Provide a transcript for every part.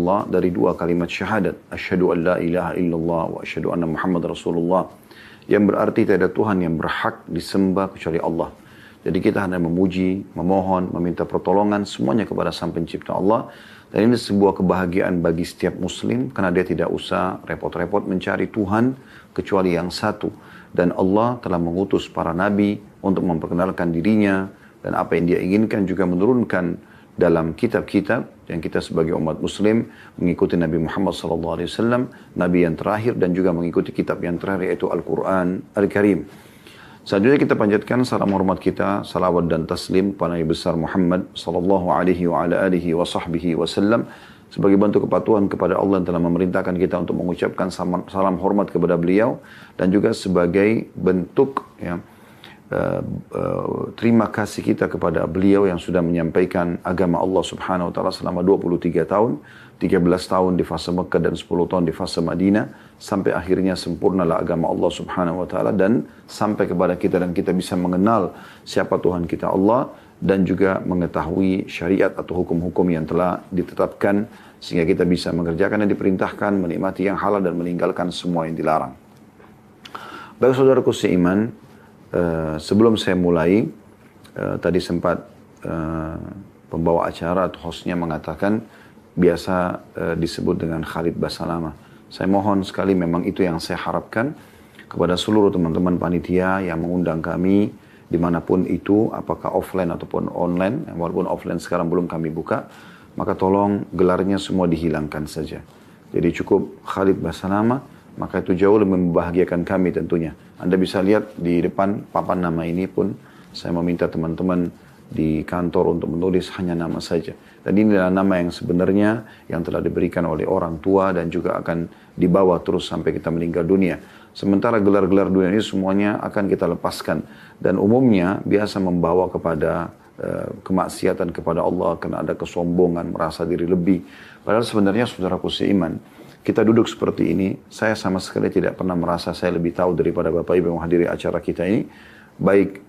Allah dari dua kalimat syahadat. Asyhadu an la ilaha illallah wa asyhadu anna Muhammad Rasulullah. Yang berarti tidak ada Tuhan yang berhak disembah kecuali Allah. Jadi kita hanya memuji, memohon, meminta pertolongan semuanya kepada Sang Pencipta Allah. Dan ini sebuah kebahagiaan bagi setiap muslim karena dia tidak usah repot-repot mencari Tuhan kecuali yang satu. Dan Allah telah mengutus para nabi untuk memperkenalkan dirinya dan apa yang dia inginkan juga menurunkan dalam kitab-kitab yang kita sebagai umat muslim mengikuti Nabi Muhammad SAW, nabi yang terakhir dan juga mengikuti kitab yang terakhir yaitu Al-Quran Al-Karim. Selanjutnya kita panjatkan salam hormat kita, salawat dan taslim kepada Nabi besar Muhammad sallallahu alaihi wa ala alihi wa sahbihi wasallam sebagai bentuk kepatuhan kepada Allah yang telah memerintahkan kita untuk mengucapkan salam hormat kepada beliau dan juga sebagai bentuk terima kasih kita kepada beliau yang sudah menyampaikan agama Allah Subhanahu wa taala selama 23 tahun, 13 tahun di fase Mekah dan 10 tahun di fase Madinah sampai akhirnya sempurnalah agama Allah Subhanahu wa taala dan sampai kepada kita dan kita bisa mengenal siapa Tuhan kita Allah dan juga mengetahui syariat atau hukum-hukum yang telah ditetapkan sehingga kita bisa mengerjakan yang diperintahkan, menikmati yang halal dan meninggalkan semua yang dilarang. Baik saudaraku seiman, sebelum saya mulai, tadi sempat pembawa acara atau hostnya mengatakan biasa disebut dengan Khalid Basalamah. Saya mohon sekali memang itu yang saya harapkan kepada seluruh teman-teman panitia yang mengundang kami dimanapun itu, apakah offline ataupun online, walaupun offline sekarang belum kami buka, maka tolong gelarnya semua dihilangkan saja. Jadi cukup Khalid Basalamah, maka itu jauh lebih membahagiakan kami tentunya. Anda bisa lihat di depan papan nama ini pun saya meminta teman-teman di kantor untuk menulis hanya nama saja. Dan ini adalah nama yang sebenarnya yang telah diberikan oleh orang tua dan juga akan dibawa terus sampai kita meninggal dunia. Sementara gelar-gelar dunia ini semuanya akan kita lepaskan. Dan umumnya biasa membawa kepada kemaksiatan kepada Allah karena ada kesombongan, merasa diri lebih. Padahal sebenarnya saudaraku seiman, kita duduk seperti ini, saya sama sekali tidak pernah merasa saya lebih tahu daripada Bapak Ibu yang menghadiri acara kita ini, baik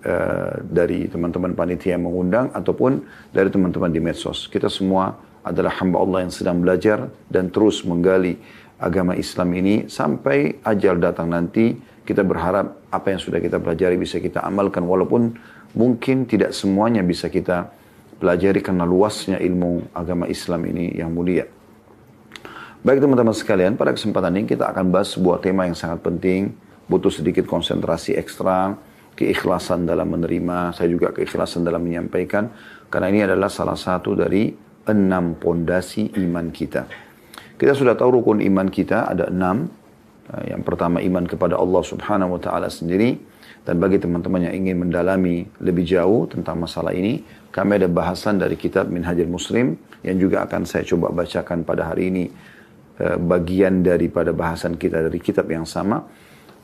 dari teman-teman panitia yang mengundang ataupun dari teman-teman di medsos. Kita semua adalah hamba Allah yang sedang belajar dan terus menggali agama Islam ini sampai ajal datang nanti. Kita berharap apa yang sudah kita pelajari bisa kita amalkan walaupun mungkin tidak semuanya bisa kita pelajari karena luasnya ilmu agama Islam ini yang mulia. Baik teman-teman sekalian, pada kesempatan ini kita akan bahas sebuah tema yang sangat penting, butuh sedikit konsentrasi ekstra, keikhlasan dalam menerima, saya juga keikhlasan dalam menyampaikan, karena ini adalah salah satu dari 6 pondasi iman kita. Kita sudah tahu rukun iman kita ada 6. Yang pertama iman kepada Allah Subhanahu wa taala sendiri, dan bagi teman-teman yang ingin mendalami lebih jauh tentang masalah ini, kami ada bahasan dari kitab Minhajul Muslim yang juga akan saya coba bacakan pada hari ini. Bagian daripada bahasan kita dari kitab yang sama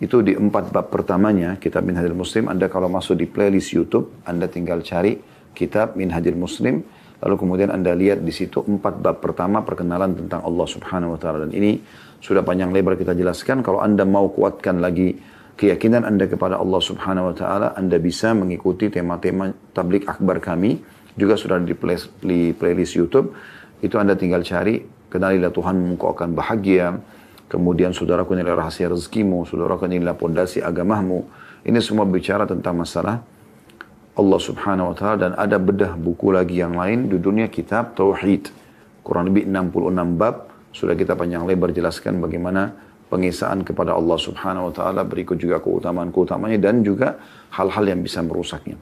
itu di 4 bab pertamanya kitab Minhajul Muslim. Anda kalau masuk di playlist YouTube, Anda tinggal cari kitab Minhajul Muslim, lalu kemudian Anda lihat di situ 4 bab pertama perkenalan tentang Allah Subhanahu wa taala. Dan ini sudah panjang lebar kita jelaskan. Kalau Anda mau kuatkan lagi keyakinan Anda kepada Allah Subhanahu wa taala, Anda bisa mengikuti tema-tema tabligh akbar kami juga sudah di playlist YouTube. Itu Anda tinggal cari kenalilah Tuhanmu, engkau akan bahagia. Kemudian saudaraku inilah rahasia rezekimu, saudaraku inilah pondasi agamamu. Ini semua bicara tentang masalah Allah Subhanahu wa taala dan ada bedah buku lagi yang lain di dunia kitab tauhid. Kurang lebih 66 bab sudah kita panjang lebar jelaskan bagaimana pengisaan kepada Allah Subhanahu wa taala, berikut juga keutamaan-keutamanya dan juga hal-hal yang bisa merusaknya.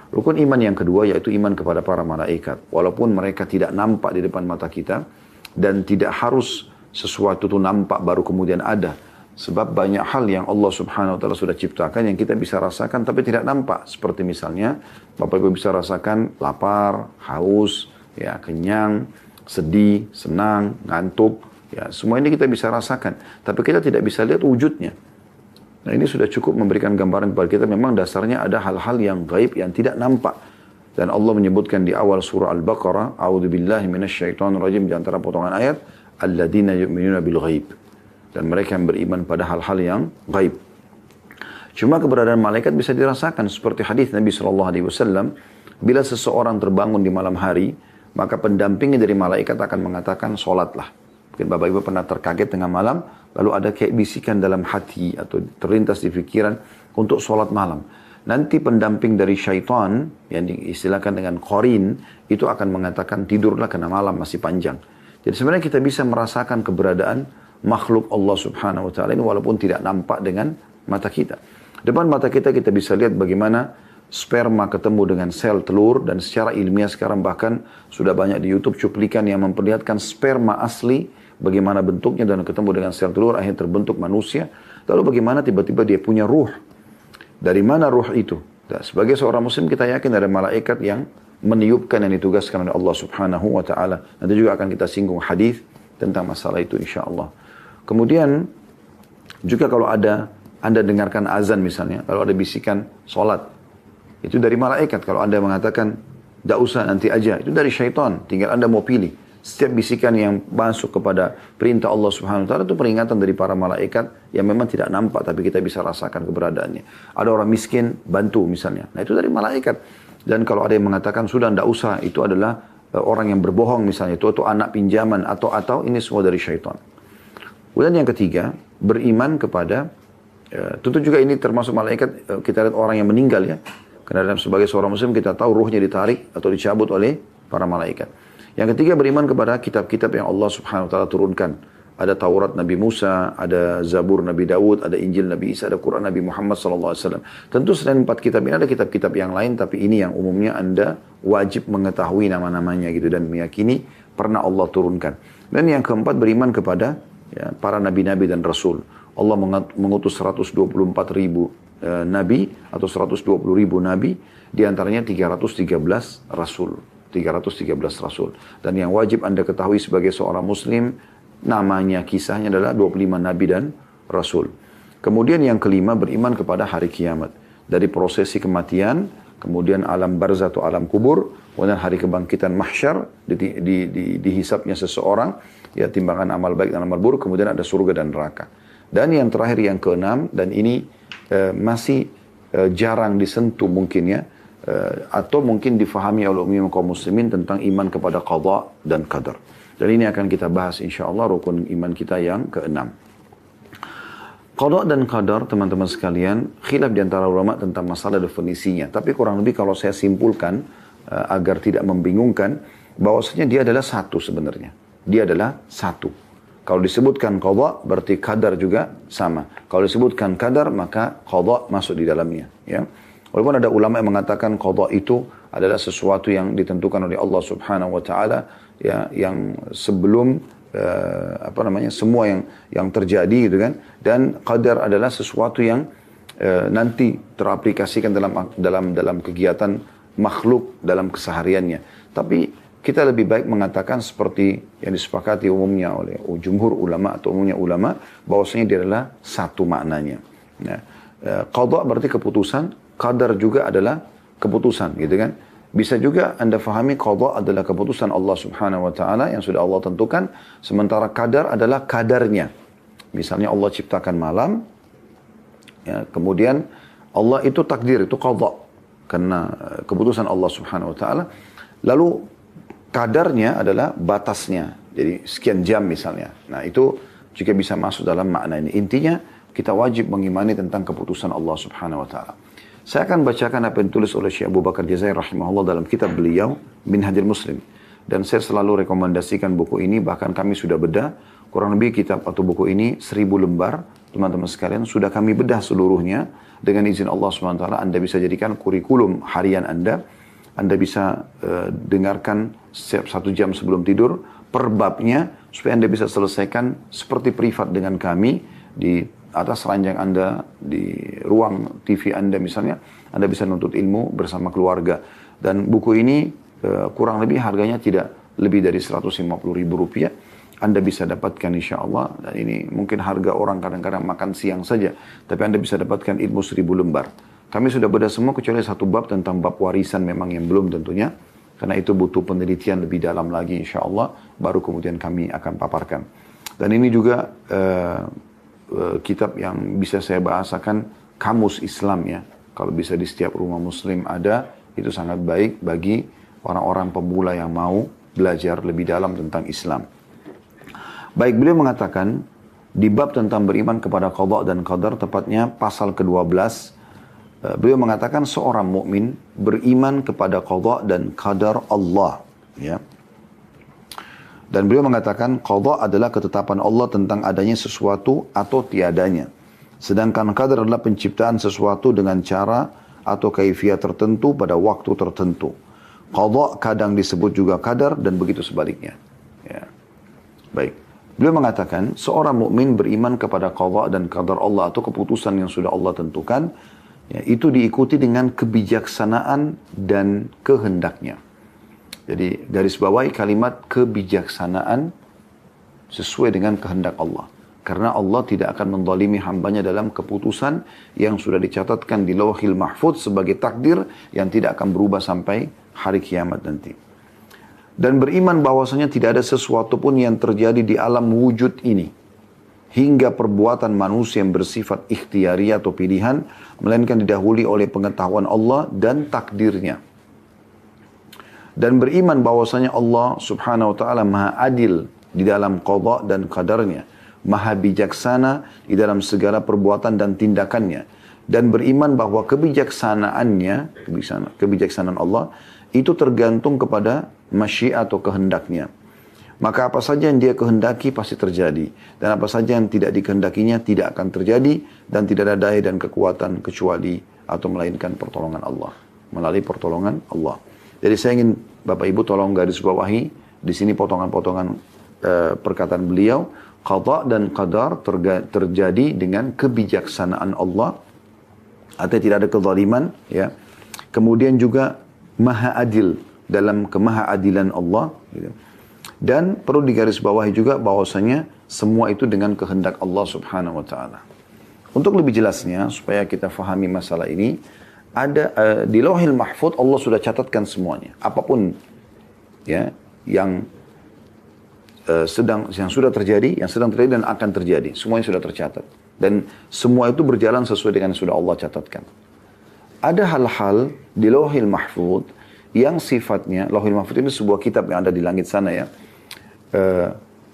Rukun iman yang kedua yaitu iman kepada para malaikat. Walaupun mereka tidak nampak di depan mata kita dan tidak harus sesuatu itu nampak baru kemudian ada. Sebab banyak hal yang Allah Subhanahu wa taala sudah ciptakan yang kita bisa rasakan tapi tidak nampak. Seperti misalnya Bapak Ibu bisa rasakan lapar, haus, ya, kenyang, sedih, senang, ngantuk. Ya, semua ini kita bisa rasakan. Tapi kita tidak bisa lihat wujudnya. Nah ini sudah cukup memberikan gambaran kepada kita. Memang dasarnya ada hal-hal yang gaib yang tidak nampak. Dan Allah menyebutkan di awal surah Al-Baqarah, A'udzubillahi minasyaitonirrajim, di antara potongan ayat, Alladzina yu'minuna bil ghaib. Dan mereka yang beriman pada hal-hal yang gaib. Cuma keberadaan malaikat bisa dirasakan seperti hadis Nabi SAW. Bila seseorang terbangun di malam hari, maka pendampingnya dari malaikat akan mengatakan, sholatlah. Mungkin Bapak Ibu pernah terkaget tengah malam, lalu ada kayak bisikan dalam hati atau terlintas di pikiran untuk sholat malam. Nanti pendamping dari syaitan, yang diistilahkan dengan qarin, itu akan mengatakan tidurlah karena malam masih panjang. Jadi sebenarnya kita bisa merasakan keberadaan makhluk Allah subhanahu wa ta'ala ini walaupun tidak nampak dengan mata kita. Depan mata kita bisa lihat bagaimana sperma ketemu dengan sel telur, dan secara ilmiah sekarang bahkan sudah banyak di YouTube cuplikan yang memperlihatkan sperma asli, bagaimana bentuknya dan ketemu dengan sel telur, akhirnya terbentuk manusia. Lalu bagaimana tiba-tiba dia punya ruh. Dari mana ruh itu? Dan sebagai seorang muslim kita yakin ada malaikat yang meniupkan yang ditugaskan oleh Allah subhanahu wa ta'ala. Nanti juga akan kita singgung hadis tentang masalah itu insya Allah. Kemudian juga kalau ada Anda dengarkan azan misalnya, kalau ada bisikan sholat, itu dari malaikat. Kalau Anda mengatakan, tidak usah nanti aja, itu dari syaitan. Tinggal Anda mau pilih. Setiap bisikan yang masuk kepada perintah Allah subhanahu wa ta'ala itu peringatan dari para malaikat yang memang tidak nampak tapi kita bisa rasakan keberadaannya. Ada orang miskin, bantu misalnya. Nah itu dari malaikat. Dan kalau ada yang mengatakan sudah tidak usah, itu adalah orang yang berbohong misalnya, itu atau anak pinjaman atau ini semua dari syaitan. Kemudian yang ketiga, beriman kepada, tentu juga ini termasuk malaikat, kita lihat orang yang meninggal ya. Karena dalam sebagai seorang muslim kita tahu ruhnya ditarik atau dicabut oleh para malaikat. Yang ketiga beriman kepada kitab-kitab yang Allah subhanahu wa ta'ala turunkan. Ada Taurat Nabi Musa, ada Zabur Nabi Daud, ada Injil Nabi Isa, ada Quran Nabi Muhammad SAW. Tentu selain 4 kitab ini ada kitab-kitab yang lain, tapi ini yang umumnya Anda wajib mengetahui nama-namanya gitu dan meyakini pernah Allah turunkan. Dan yang keempat beriman kepada ya, para nabi-nabi dan rasul. Allah mengutus 124 ribu nabi atau 120 ribu nabi, diantaranya 313 rasul. 313 rasul. Dan yang wajib Anda ketahui sebagai seorang muslim, namanya, kisahnya adalah 25 nabi dan rasul. Kemudian yang kelima, beriman kepada hari kiamat. Dari prosesi kematian, kemudian alam barzah atau alam kubur, kemudian hari kebangkitan mahsyar, dihisapnya seseorang, ya timbangan amal baik dan amal buruk, kemudian ada surga dan neraka. Dan yang terakhir, yang keenam, dan ini masih jarang disentuh mungkin ya, atau mungkin difahami oleh umum kaum muslimin tentang iman kepada qada dan qadar. Dan ini akan kita bahas insyaAllah rukun iman kita yang keenam. Qada dan qadar teman-teman sekalian, khilaf di antara ulama tentang masalah definisinya. Tapi kurang lebih kalau saya simpulkan agar tidak membingungkan, bahwasanya dia adalah satu sebenarnya. Dia adalah satu. Kalau disebutkan qada berarti qadar juga sama. Kalau disebutkan qadar maka qada masuk di dalamnya. Ya. Walaupun ada ulama yang mengatakan qada itu adalah sesuatu yang ditentukan oleh Allah subhanahu wa ta'ala ya, yang sebelum semua yang terjadi gitu kan, dan qadar adalah sesuatu yang nanti teraplikasikan dalam kegiatan makhluk dalam kesehariannya. Tapi kita lebih baik mengatakan seperti yang disepakati umumnya oleh jumhur ulama atau umumnya ulama, bahwasanya dia adalah satu maknanya. Nah, qada berarti keputusan, qadar juga adalah keputusan gitu kan. Bisa juga Anda fahami qada adalah keputusan Allah subhanahu wa ta'ala yang sudah Allah tentukan. Sementara qadar adalah kadarnya. Misalnya Allah ciptakan malam. Ya, kemudian Allah itu takdir, itu qada. Karena keputusan Allah subhanahu wa ta'ala. Lalu kadarnya adalah batasnya. Jadi sekian jam misalnya. Nah itu juga bisa masuk dalam makna ini. Intinya kita wajib mengimani tentang keputusan Allah subhanahu wa ta'ala. Saya akan bacakan apa yang ditulis oleh Syekh Abu Bakar Jazair rahimahullah dalam kitab beliau Minhajul Muslim. Dan saya selalu rekomendasikan buku ini, bahkan kami sudah bedah kurang lebih kitab atau buku ini 1000 lembar. Teman-teman sekalian sudah kami bedah seluruhnya. Dengan izin Allah SWT Anda bisa jadikan kurikulum harian Anda. Anda bisa dengarkan setiap 1 jam sebelum tidur per babnya, supaya Anda bisa selesaikan seperti privat dengan kami di atas ranjang Anda, di ruang TV Anda misalnya. Anda bisa nuntut ilmu bersama keluarga. Dan buku ini kurang lebih harganya tidak lebih dari Rp150.000. Anda bisa dapatkan insya Allah. Dan ini mungkin harga orang kadang-kadang makan siang saja. Tapi Anda bisa dapatkan ilmu 1000 lembar. Kami sudah bedah semua kecuali satu bab tentang bab warisan memang yang belum tentunya. Karena itu butuh penelitian lebih dalam lagi insya Allah. Baru kemudian kami akan paparkan. Dan ini juga kitab yang bisa saya bahasakan kamus Islam ya. Kalau bisa di setiap rumah muslim ada, itu sangat baik bagi orang-orang pemula yang mau belajar lebih dalam tentang Islam. Baik, beliau mengatakan di bab tentang beriman kepada qada dan qadar, tepatnya pasal ke-12, beliau mengatakan seorang mukmin beriman kepada qada dan qadar Allah, ya. Dan beliau mengatakan qada adalah ketetapan Allah tentang adanya sesuatu atau tiadanya. Sedangkan qadar adalah penciptaan sesuatu dengan cara atau kaifiat tertentu pada waktu tertentu. Qada kadang disebut juga qadar dan begitu sebaliknya. Ya. Baik. Beliau mengatakan seorang mukmin beriman kepada qada dan qadar Allah atau keputusan yang sudah Allah tentukan, ya, itu diikuti dengan kebijaksanaan dan kehendaknya. Jadi garis bawahi kalimat kebijaksanaan sesuai dengan kehendak Allah. Karena Allah tidak akan menzalimi hambanya dalam keputusan yang sudah dicatatkan di Lauhil Mahfuz sebagai takdir yang tidak akan berubah sampai hari kiamat nanti. Dan beriman bahwasanya tidak ada sesuatu pun yang terjadi di alam wujud ini hingga perbuatan manusia yang bersifat ikhtiari atau pilihan, melainkan didahului oleh pengetahuan Allah dan takdirnya. Dan beriman bahwasanya Allah subhanahu wa ta'ala maha adil di dalam qada dan qadarnya, maha bijaksana di dalam segala perbuatan dan tindakannya. Dan beriman bahwa kebijaksanaan Allah itu tergantung kepada masyiat atau kehendaknya. Maka apa saja yang dia kehendaki pasti terjadi. Dan apa saja yang tidak dikehendakinya tidak akan terjadi. Dan tidak ada daya dan kekuatan kecuali atau melainkan pertolongan Allah. Melalui pertolongan Allah. Jadi saya ingin Bapak Ibu tolong garis bawahi. Di sini potongan-potongan perkataan beliau. Qada dan qadar terjadi dengan kebijaksanaan Allah. Artinya tidak ada kezaliman. Ya. Kemudian juga maha adil dalam kemahaadilan Allah, gitu. Dan perlu digarisbawahi juga bahwasanya semua itu dengan kehendak Allah subhanahu wa ta'ala. Untuk lebih jelasnya, supaya kita fahami masalah ini, ada di Lauhil Mahfuz Allah sudah catatkan semuanya. Apapun ya yang sudah terjadi, yang sedang terjadi dan akan terjadi, semuanya sudah tercatat. Dan semua itu berjalan sesuai dengan yang sudah Allah catatkan. Ada hal-hal di Lauhil Mahfuz yang sifatnya, Lauhil Mahfuz ini sebuah kitab yang ada di langit sana ya.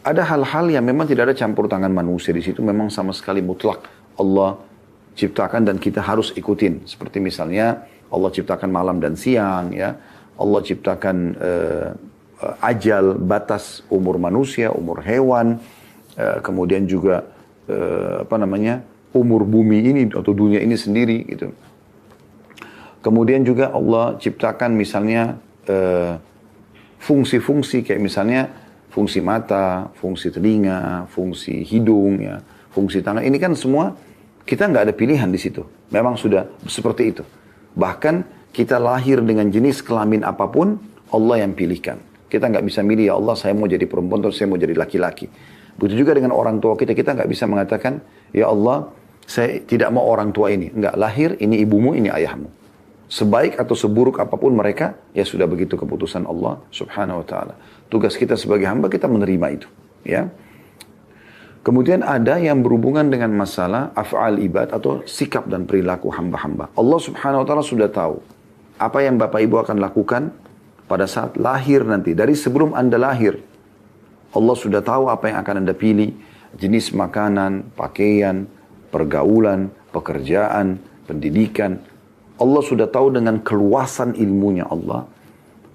Ada hal-hal yang memang tidak ada campur tangan manusia di situ, memang sama sekali mutlak Allah ciptakan dan kita harus ikutin. Seperti misalnya Allah ciptakan malam dan siang ya. Allah ciptakan ajal, batas umur manusia, umur hewan, kemudian juga umur bumi ini atau dunia ini sendiri gitu. Kemudian juga Allah ciptakan misalnya fungsi-fungsi kayak misalnya fungsi mata, fungsi telinga, fungsi hidung, ya, fungsi tangan. Ini kan semua kita nggak ada pilihan di situ. Memang sudah seperti itu. Bahkan kita lahir dengan jenis kelamin apapun, Allah yang pilihkan. Kita nggak bisa milih, ya Allah saya mau jadi perempuan atau saya mau jadi laki-laki. Begitu juga dengan orang tua kita, kita nggak bisa mengatakan, ya Allah saya tidak mau orang tua ini. Nggak, lahir ini ibumu, ini ayahmu. Sebaik atau seburuk apapun mereka, ya sudah begitu keputusan Allah subhanahu wa ta'ala. Tugas kita sebagai hamba, kita menerima itu. Ya. Kemudian ada yang berhubungan dengan masalah af'al ibad atau sikap dan perilaku hamba-hamba. Allah subhanahu wa ta'ala sudah tahu apa yang Bapak Ibu akan lakukan pada saat lahir nanti. Dari sebelum Anda lahir, Allah sudah tahu apa yang akan Anda pilih. Jenis makanan, pakaian, pergaulan, pekerjaan, pendidikan. Allah sudah tahu dengan keluasan ilmunya Allah.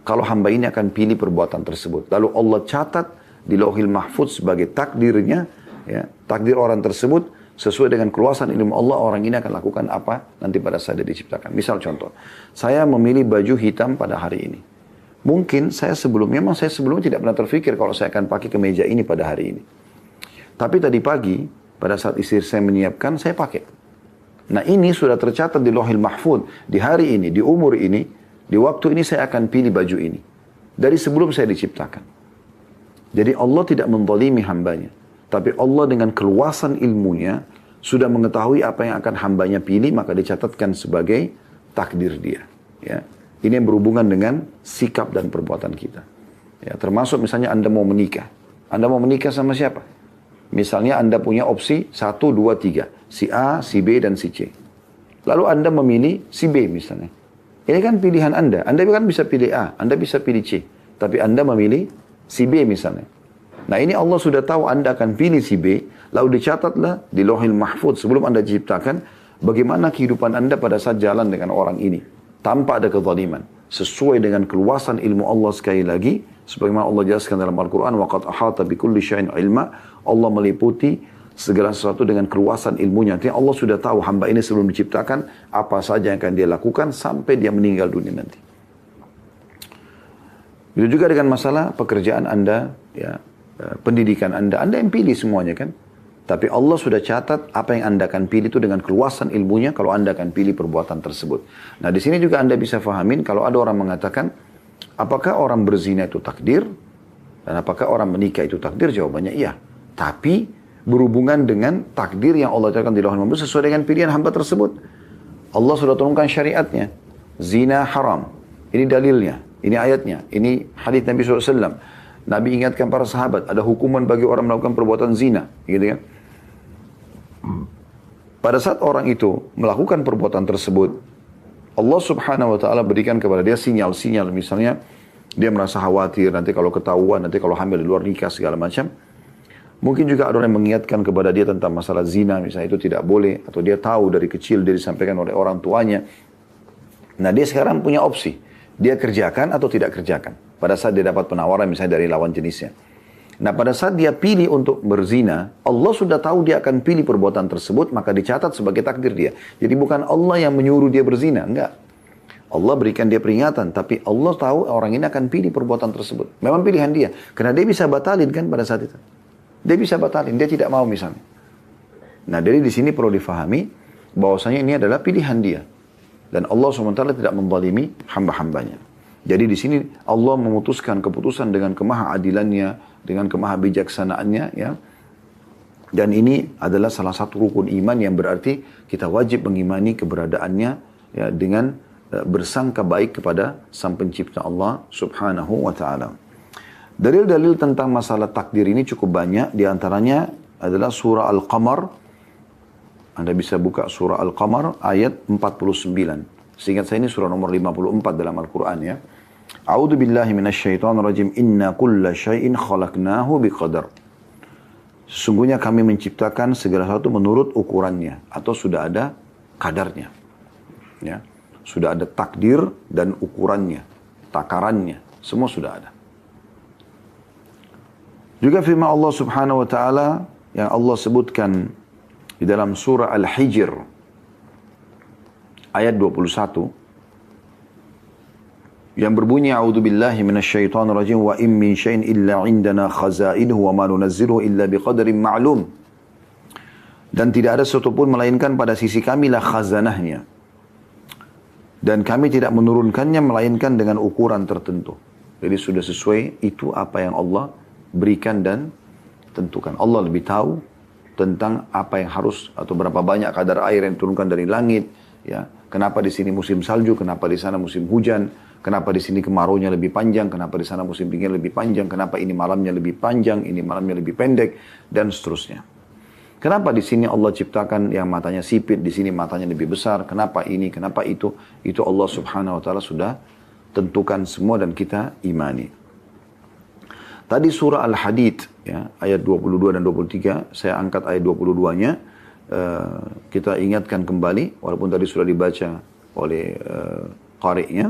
Kalau hamba ini akan pilih perbuatan tersebut. Lalu Allah catat di Lauhil Mahfuz sebagai takdirnya. Ya, takdir orang tersebut sesuai dengan keluasan ilmu Allah. Orang ini akan lakukan apa nanti pada saat dia diciptakan. Misal contoh. Saya memilih baju hitam pada hari ini. Mungkin saya sebelumnya tidak pernah terfikir kalau saya akan pakai kemeja ini pada hari ini. Tapi tadi pagi pada saat istri saya menyiapkan, saya pakai. Nah ini sudah tercatat di Lauhil Mahfuz. Di hari ini, di umur ini, di waktu ini saya akan pilih baju ini. Dari sebelum saya diciptakan. Jadi Allah tidak menzalimi hambanya. Tapi Allah dengan keluasan ilmunya sudah mengetahui apa yang akan hambanya pilih, maka dicatatkan sebagai takdir dia. Ya. Ini yang berhubungan dengan sikap dan perbuatan kita. Ya, termasuk misalnya Anda mau menikah. Anda mau menikah sama siapa? Misalnya Anda punya opsi 1, 2, 3. Si A, si B, dan si C. Lalu Anda memilih si B misalnya. Ini kan pilihan Anda. Anda kan bisa pilih A, Anda bisa pilih C. Tapi Anda memilih si B misalnya. Nah ini Allah sudah tahu Anda akan pilih si B, lalu dicatatlah di Lauhil Mahfuz sebelum Anda diciptakan, bagaimana kehidupan Anda pada saat jalan dengan orang ini. Tanpa ada kezaliman. Sesuai dengan keluasan ilmu Allah sekali lagi, sebagaimana Allah jelaskan dalam Al-Quran, وَقَدْ أَحَاطَ بِكُلِّ شَيْءٍ عِلْمًا, Allah meliputi segala sesuatu dengan keluasan ilmunya. Artinya Allah sudah tahu hamba ini sebelum diciptakan, apa saja yang akan dia lakukan sampai dia meninggal dunia nanti. Itu juga dengan masalah pekerjaan Anda, ya, pendidikan Anda yang pilih semuanya kan. Tapi Allah sudah catat apa yang Anda akan pilih itu dengan keluasan ilmunya kalau Anda akan pilih perbuatan tersebut. Nah di sini juga Anda bisa fahamin kalau ada orang mengatakan, apakah orang berzina itu takdir? Dan apakah orang menikah itu takdir? Jawabannya iya. Tapi berhubungan dengan takdir yang Allah catatkan di Lauhul Mahfuz sesuai dengan pilihan hamba tersebut. Allah sudah turunkan syariatnya. Zina haram. Ini dalilnya. Ini ayatnya. Ini hadis Nabi SAW. Nabi ingatkan para sahabat, ada hukuman bagi orang melakukan perbuatan zina. Gitu kan? Pada saat orang itu melakukan perbuatan tersebut, Allah subhanahu wa ta'ala berikan kepada dia sinyal-sinyal. Misalnya, dia merasa khawatir nanti kalau ketahuan, nanti kalau hamil di luar nikah segala macam. Mungkin juga ada orang yang mengingatkan kepada dia tentang masalah zina, misalnya itu tidak boleh. Atau dia tahu dari kecil dia disampaikan oleh orang tuanya. Nah dia sekarang punya opsi. Dia kerjakan atau tidak kerjakan. Pada saat dia dapat penawaran misalnya dari lawan jenisnya. Nah pada saat dia pilih untuk berzina, Allah sudah tahu dia akan pilih perbuatan tersebut, maka dicatat sebagai takdir dia. Jadi bukan Allah yang menyuruh dia berzina, enggak. Allah berikan dia peringatan, tapi Allah tahu orang ini akan pilih perbuatan tersebut. Memang pilihan dia, karena dia bisa batalin kan pada saat itu. Dia bisa batalin, dia tidak mau misalnya. Nah dari di sini perlu difahami, bahwasanya ini adalah pilihan dia. Dan Allah SWT tidak menzalimi hamba-hambanya. Jadi di sini Allah memutuskan keputusan dengan kemahaadilannya, dengan kemahabijaksanaannya, ya. Dan ini adalah salah satu rukun iman yang berarti kita wajib mengimani keberadaannya, ya, dengan bersangka baik kepada Sang Pencipta Allah Subhanahu wa taala. Dalil-dalil tentang masalah takdir ini cukup banyak, di antaranya adalah surah Al-Qamar. Anda bisa buka surah Al-Qamar ayat 49. Seingat saya ini surah nomor 54 dalam Al-Quran, ya. A'udzu billahi minasyaitonir rajim. Inna kulla syai'in khalaqnahu biqadar. Sesungguhnya kami menciptakan segala sesuatu menurut ukurannya atau sudah ada kadarnya. Ya. Sudah ada takdir dan ukurannya, takarannya, semua sudah ada. Juga firman Allah Subhanahu wa taala yang Allah sebutkan di dalam surah Al-Hijr ayat 21 yang berbunyi a'udzubillahi minasyaitonir rajim wa in min syai'in illa 'indana khazainuhu wa ma nunazziluhu illa biqadarin ma'lum. Dan tidak ada sesuatu pun melainkan pada sisi kami lah khazanahnya. Dan kami tidak menurunkannya melainkan dengan ukuran tertentu. Jadi sudah sesuai itu apa yang Allah berikan dan tentukan. Allah lebih tahu tentang apa yang harus atau berapa banyak kadar air yang diturunkan dari langit, ya. Kenapa di sini musim salju, kenapa di sana musim hujan, kenapa di sini kemaraunya lebih panjang, kenapa di sana musim dingin lebih panjang, kenapa ini malamnya lebih panjang, ini malamnya lebih pendek, dan seterusnya. Kenapa di sini Allah ciptakan yang matanya sipit, di sini matanya lebih besar, kenapa ini, kenapa itu Allah Subhanahu wa taala sudah tentukan semua dan kita imani. Tadi surah Al-Hadid, ya, ayat 22 dan 23, saya angkat ayat 22-nya. Kita ingatkan kembali, walaupun tadi sudah dibaca oleh qari'nya,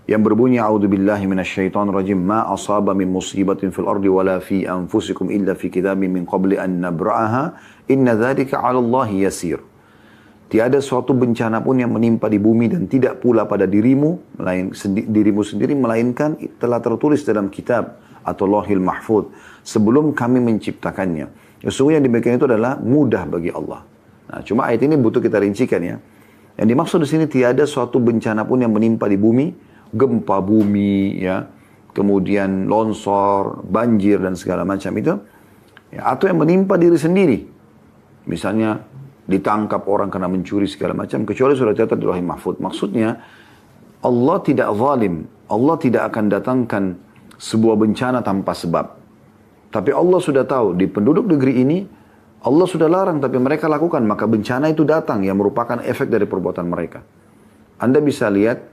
yang berbunyi a'udzubillahi minasyaitonir rajim ma asaba min musibatin fil ardi wala fi anfusikum illa fi kitabim min qabli an nabra'aha inna dzalika 'ala Allahi yasir. Tiada suatu bencana pun yang menimpa di bumi dan tidak pula pada dirimu sendiri melainkan telah tertulis dalam kitab atau Lauhil Mahfuz sebelum kami menciptakannya. Sesungguhnya demikian itu adalah mudah bagi Allah. Nah, cuma ayat ini butuh kita rincikan, ya. Yang dimaksud di sini tiada suatu bencana pun yang menimpa di bumi, gempa bumi, ya, kemudian longsor, banjir dan segala macam itu, ya, atau yang menimpa diri sendiri. Misalnya ditangkap orang karena mencuri segala macam, kecuali sudah catat di Lauhil Mahfuz. Maksudnya Allah tidak zalim, Allah tidak akan datangkan sebuah bencana tanpa sebab. Tapi Allah sudah tahu di penduduk negeri ini Allah sudah larang tapi mereka lakukan, maka bencana itu datang yang merupakan efek dari perbuatan mereka. Anda bisa lihat,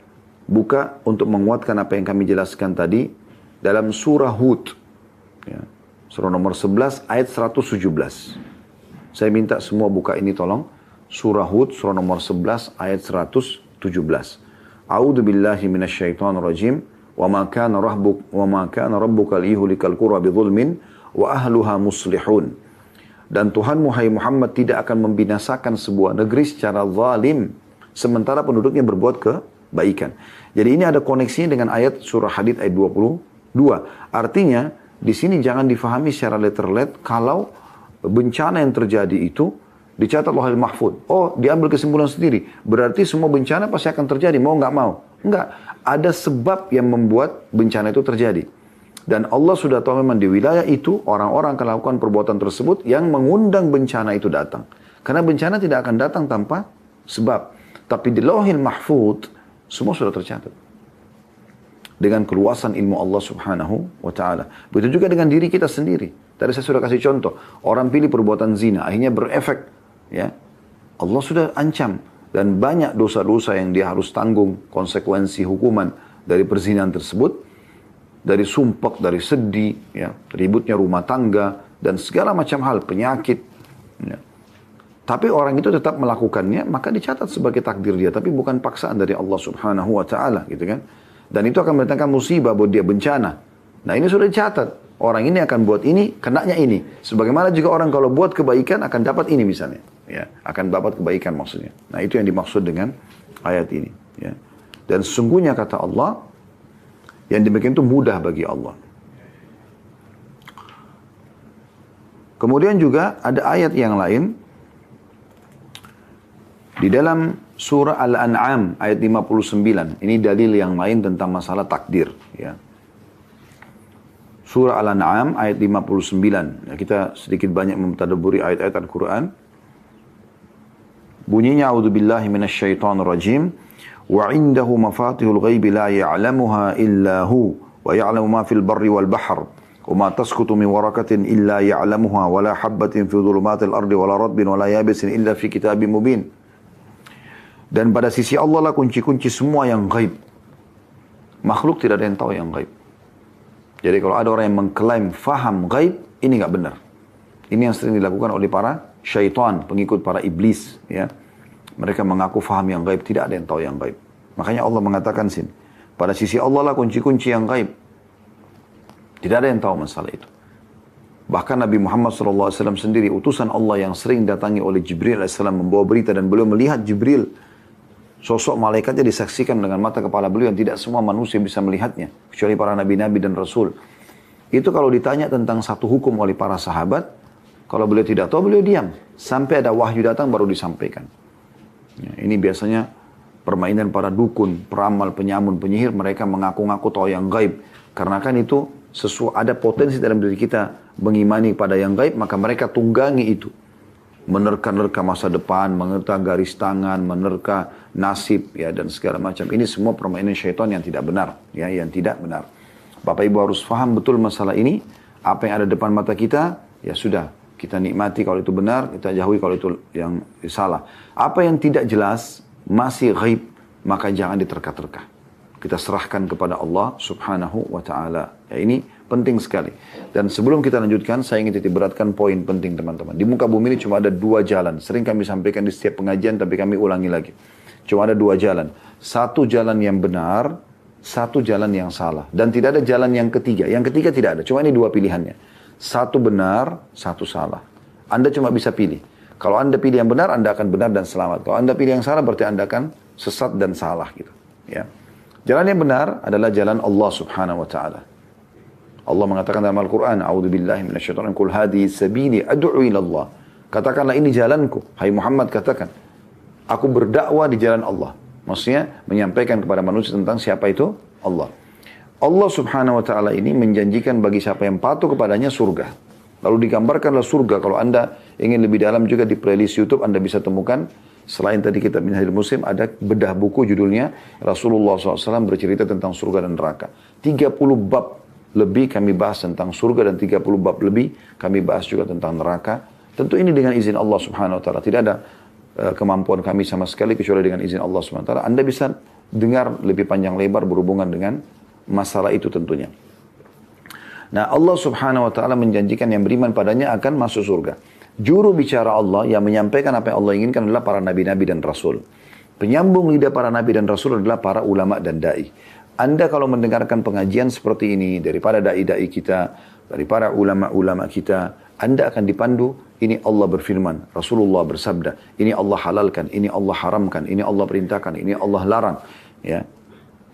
buka untuk menguatkan apa yang kami jelaskan tadi dalam surah Hud, ya. Surah nomor 11 ayat 117. Saya minta semua buka ini tolong. Surah Hud, surah nomor 11 ayat 117. A'udzu billahi minasyaitonir rajim. Wa ma kana rabbuka liyuhlikal qura bidzulmin wa ahluha muslihun. Dan Tuhanmu hai Muhammad tidak akan membinasakan sebuah negeri secara zalim sementara penduduknya berbuat kebaikan. Jadi ini ada koneksinya dengan ayat surah Hadid ayat 22. Artinya di sini jangan difahami secara letter-let kalau bencana yang terjadi itu dicatat oleh Mahfud. Oh, diambil kesimpulan sendiri. Berarti semua bencana pasti akan terjadi, mau nggak mau. Enggak. Ada sebab yang membuat bencana itu terjadi. Dan Allah sudah tahu memang di wilayah itu orang-orang akan lakukan perbuatan tersebut yang mengundang bencana itu datang. Karena bencana tidak akan datang tanpa sebab. Tapi di Lauhil Mahfud semua sudah tercatat. Dengan keluasan ilmu Allah subhanahu wa ta'ala. Begitu juga dengan diri kita sendiri. Tadi saya sudah kasih contoh. Orang pilih perbuatan zina, akhirnya berefek. Ya, Allah sudah ancam. Dan banyak dosa-dosa yang dia harus tanggung konsekuensi hukuman dari perzinahan tersebut. Dari sumpah, dari sedih, ya, ributnya rumah tangga, dan segala macam hal, penyakit. Ya. Tapi orang itu tetap melakukannya, maka dicatat sebagai takdir dia. Tapi bukan paksaan dari Allah subhanahu wa ta'ala. Gitu kan? Dan itu akan mendatangkan musibah buat dia, bencana. Nah ini sudah dicatat. Orang ini akan buat ini, kenanya ini. Sebagaimana juga orang kalau buat kebaikan akan dapat ini misalnya. Ya, akan dapat kebaikan maksudnya. Nah itu yang dimaksud dengan ayat ini. Ya. Dan sesungguhnya kata Allah, yang demikian itu mudah bagi Allah. Kemudian juga ada ayat yang lain. Di dalam surah Al-An'am ayat 59. Ini dalil yang lain tentang masalah takdir. Ya. Surah Al-An'am ayat 59. Ya, kita sedikit banyak mentadabburi ayat-ayat Al-Quran. Bunyinya, A'udzubillahi minasyaitonir rajim. Wa indahu mafatihul ghaibi la ya'lamuha illa hu. Wa ya'lamu ma fil barri wal bahr. Wa ma tasqutu min warakatin illa ya'lamuha. Wa la habbatin fi dhulumatil ardi wa la radbin wa la yabisin illa fi kitabim mubin. Dan pada sisi Allah lah kunci-kunci semua yang gaib. Makhluk tidak ada yang tahu yang gaib. Jadi kalau ada orang yang mengklaim faham gaib, ini nggak benar. Ini yang sering dilakukan oleh para syaitan, pengikut para iblis. Ya. Mereka mengaku faham yang gaib, tidak ada yang tahu yang gaib. Makanya Allah mengatakan sini, pada sisi Allah lah kunci-kunci yang gaib. Tidak ada yang tahu masalah itu. Bahkan Nabi Muhammad SAW sendiri, utusan Allah yang sering datangi oleh Jibril AS membawa berita dan beliau melihat Jibril. Sosok malaikatnya disaksikan dengan mata kepala beliau yang tidak semua manusia bisa melihatnya. Kecuali para nabi-nabi dan rasul. Itu kalau ditanya tentang satu hukum oleh para sahabat, kalau beliau tidak tahu, beliau diam. Sampai ada wahyu datang baru disampaikan. Ya, ini biasanya permainan para dukun, peramal, penyamun, penyihir. Mereka mengaku-ngaku tahu yang gaib. Karena kan itu ada potensi dalam diri kita mengimani pada yang gaib, maka mereka tunggangi itu. Menerka-nerka masa depan, menerka garis tangan, menerka nasib, ya, dan segala macam. Ini semua permainan syaitan yang tidak benar, ya, yang tidak benar. Bapak Ibu harus faham betul masalah ini. Apa yang ada depan mata kita, ya sudah, kita nikmati kalau itu benar, kita jauhi kalau itu yang salah. Apa yang tidak jelas, masih ghaib, maka jangan diterka-terka. Kita serahkan kepada Allah subhanahu wa ta'ala. Ya, ini penting sekali. Dan sebelum kita lanjutkan, saya ingin titik beratkan poin penting teman-teman. Di muka bumi ini cuma ada dua jalan. Sering kami sampaikan di setiap pengajian, tapi kami ulangi lagi. Cuma ada dua jalan. Satu jalan yang benar, satu jalan yang salah. Dan tidak ada jalan yang ketiga. Yang ketiga tidak ada. Cuma ini dua pilihannya. Satu benar, satu salah. Anda cuma bisa pilih. Kalau Anda pilih yang benar, Anda akan benar dan selamat. Kalau Anda pilih yang salah, berarti Anda akan sesat dan salah. Gitu. Ya. Jalan yang benar adalah jalan Allah subhanahu wa ta'ala. Allah mengatakan dalam Al-Quran, A'udzubillahi minasyaitonir rajim, Qul hadhihi sabili ad'u ilallah. Katakanlah ini jalanku. Hai Muhammad, katakan. Aku berdakwah di jalan Allah. Maksudnya menyampaikan kepada manusia tentang siapa itu Allah. Allah subhanahu wa ta'ala ini menjanjikan bagi siapa yang patuh kepadanya surga. Lalu digambarkanlah surga. Kalau Anda ingin lebih dalam juga di playlist YouTube Anda bisa temukan. Selain tadi kitab Minhajul Muslim, ada bedah buku judulnya Rasulullah SAW bercerita tentang surga dan neraka. 30 bab lebih kami bahas tentang surga dan 30 bab lebih kami bahas juga tentang neraka. Tentu ini dengan izin Allah Subhanahu Wa Taala. Tidak ada kemampuan kami sama sekali kecuali dengan izin Allah Subhanahu Wa Taala. Anda bisa dengar lebih panjang lebar berhubungan dengan masalah itu tentunya. Nah, Allah Subhanahu wa taala menjanjikan yang beriman padanya akan masuk surga. Juru bicara Allah yang menyampaikan apa yang Allah inginkan adalah para nabi-nabi dan rasul. Penyambung lidah para nabi dan rasul adalah para ulama dan dai. Anda kalau mendengarkan pengajian seperti ini daripada dai-dai kita, dari para ulama-ulama kita, Anda akan dipandu, ini Allah berfirman, Rasulullah bersabda, ini Allah halalkan, ini Allah haramkan, ini Allah perintahkan, ini Allah larang. Ya.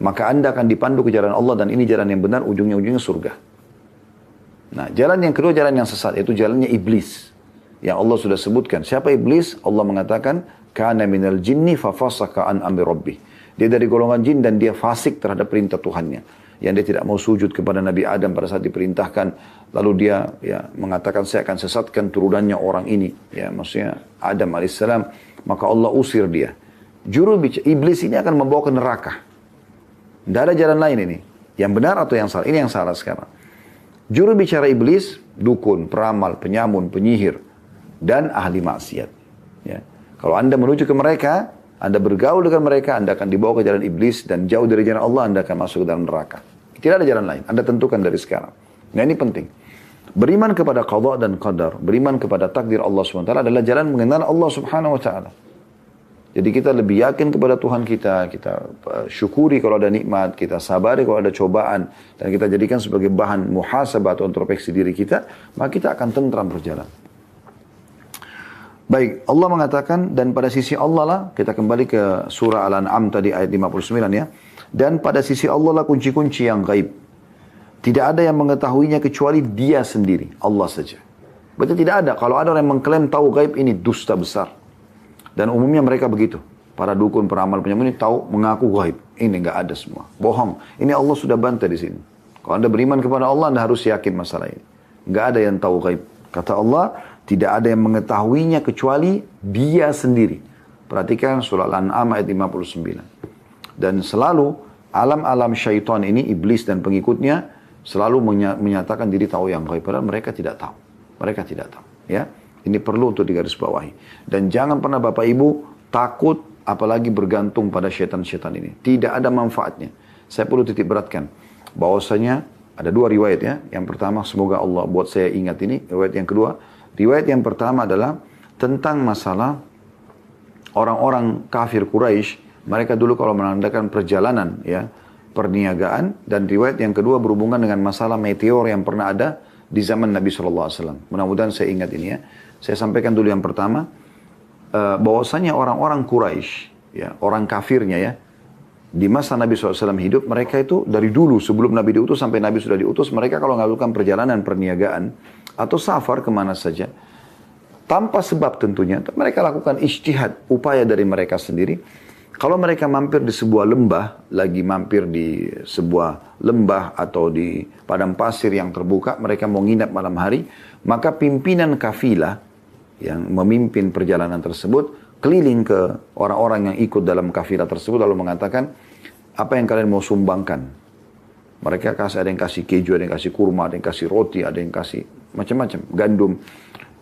Maka Anda akan dipandu ke jalan Allah dan ini jalan yang benar, ujungnya surga. Nah, jalan yang kedua, jalan yang sesat, yaitu jalannya iblis. Yang Allah sudah sebutkan. Siapa iblis? Allah mengatakan, kana minal jinni fafasaka an amri rabbih. Dia dari golongan jin dan dia fasik terhadap perintah Tuhannya. Yang dia tidak mau sujud kepada Nabi Adam pada saat diperintahkan. Lalu dia mengatakan, saya akan sesatkan turunannya orang ini. Ya, maksudnya Adam alaihissalam. Maka Allah usir dia. Juru bicara iblis ini akan membawa ke neraka. Tidak ada jalan lain ini. Yang benar atau yang salah? Ini yang salah sekarang. Juru bicara iblis, dukun, peramal, penyamun, penyihir, dan ahli maksiat. Ya. Kalau Anda menuju ke mereka, Anda bergaul dengan mereka, Anda akan dibawa ke jalan iblis, dan jauh dari jalan Allah, Anda akan masuk ke dalam neraka. Tidak ada jalan lain. Anda tentukan dari sekarang. Nah, ini penting. Beriman kepada qada dan qadar, beriman kepada takdir Allah SWT adalah jalan mengenal Allah Subhanahu wa taala. Jadi kita lebih yakin kepada Tuhan kita syukuri kalau ada nikmat, kita sabari kalau ada cobaan, dan kita jadikan sebagai bahan muhasabah atau introspeksi diri kita, maka kita akan tentram berjalan. Baik, Allah mengatakan, dan pada sisi Allah lah, kita kembali ke surah Al-An'am tadi ayat 59 ya, dan pada sisi Allah lah kunci-kunci yang gaib. Tidak ada yang mengetahuinya kecuali dia sendiri, Allah saja. Berarti tidak ada, kalau ada orang yang mengklaim tahu gaib, ini dusta besar. Dan umumnya mereka begitu. Para dukun, peramal, penyamun ini tahu, mengaku gaib. Ini enggak ada semua. Bohong. Ini Allah sudah bantah di sini. Kalau Anda beriman kepada Allah, Anda harus yakin masalah ini. Enggak ada yang tahu gaib. Kata Allah, tidak ada yang mengetahuinya kecuali dia sendiri. Perhatikan surah Al-An'am ayat 59. Dan selalu alam-alam syaitan ini, iblis dan pengikutnya, selalu menyatakan diri tahu yang gaib. Padahal mereka tidak tahu. Mereka tidak tahu. Ya. Ini perlu untuk digarisbawahi. Dan jangan pernah Bapak Ibu takut apalagi bergantung pada syaitan-syaitan ini. Tidak ada manfaatnya. Saya perlu titik beratkan. Bahwasanya ada dua riwayat ya. Yang pertama semoga Allah buat saya ingat ini. Riwayat yang kedua. Riwayat yang pertama adalah tentang masalah orang-orang kafir Quraisy. Mereka dulu kalau menandakan perjalanan ya. Perniagaan. Dan riwayat yang kedua berhubungan dengan masalah meteor yang pernah ada di zaman Nabi SAW. Mudah-mudahan saya ingat ini ya. Saya sampaikan dulu yang pertama, bahwasanya orang-orang Quraisy, ya, orang kafirnya ya, di masa Nabi SAW hidup, mereka itu dari dulu sebelum Nabi diutus sampai Nabi sudah diutus, mereka kalau melakukan perjalanan perniagaan atau safar kemana saja, tanpa sebab tentunya, mereka lakukan ijtihad, upaya dari mereka sendiri. Kalau mereka mampir di sebuah lembah, lagi mampir di sebuah lembah atau di padang pasir yang terbuka, mereka mau nginap malam hari, maka pimpinan kafilah yang memimpin perjalanan tersebut keliling ke orang-orang yang ikut dalam kafilah tersebut lalu mengatakan, apa yang kalian mau sumbangkan? Mereka ada yang kasih keju, ada yang kasih kurma, ada yang kasih roti, ada yang kasih macam-macam, gandum.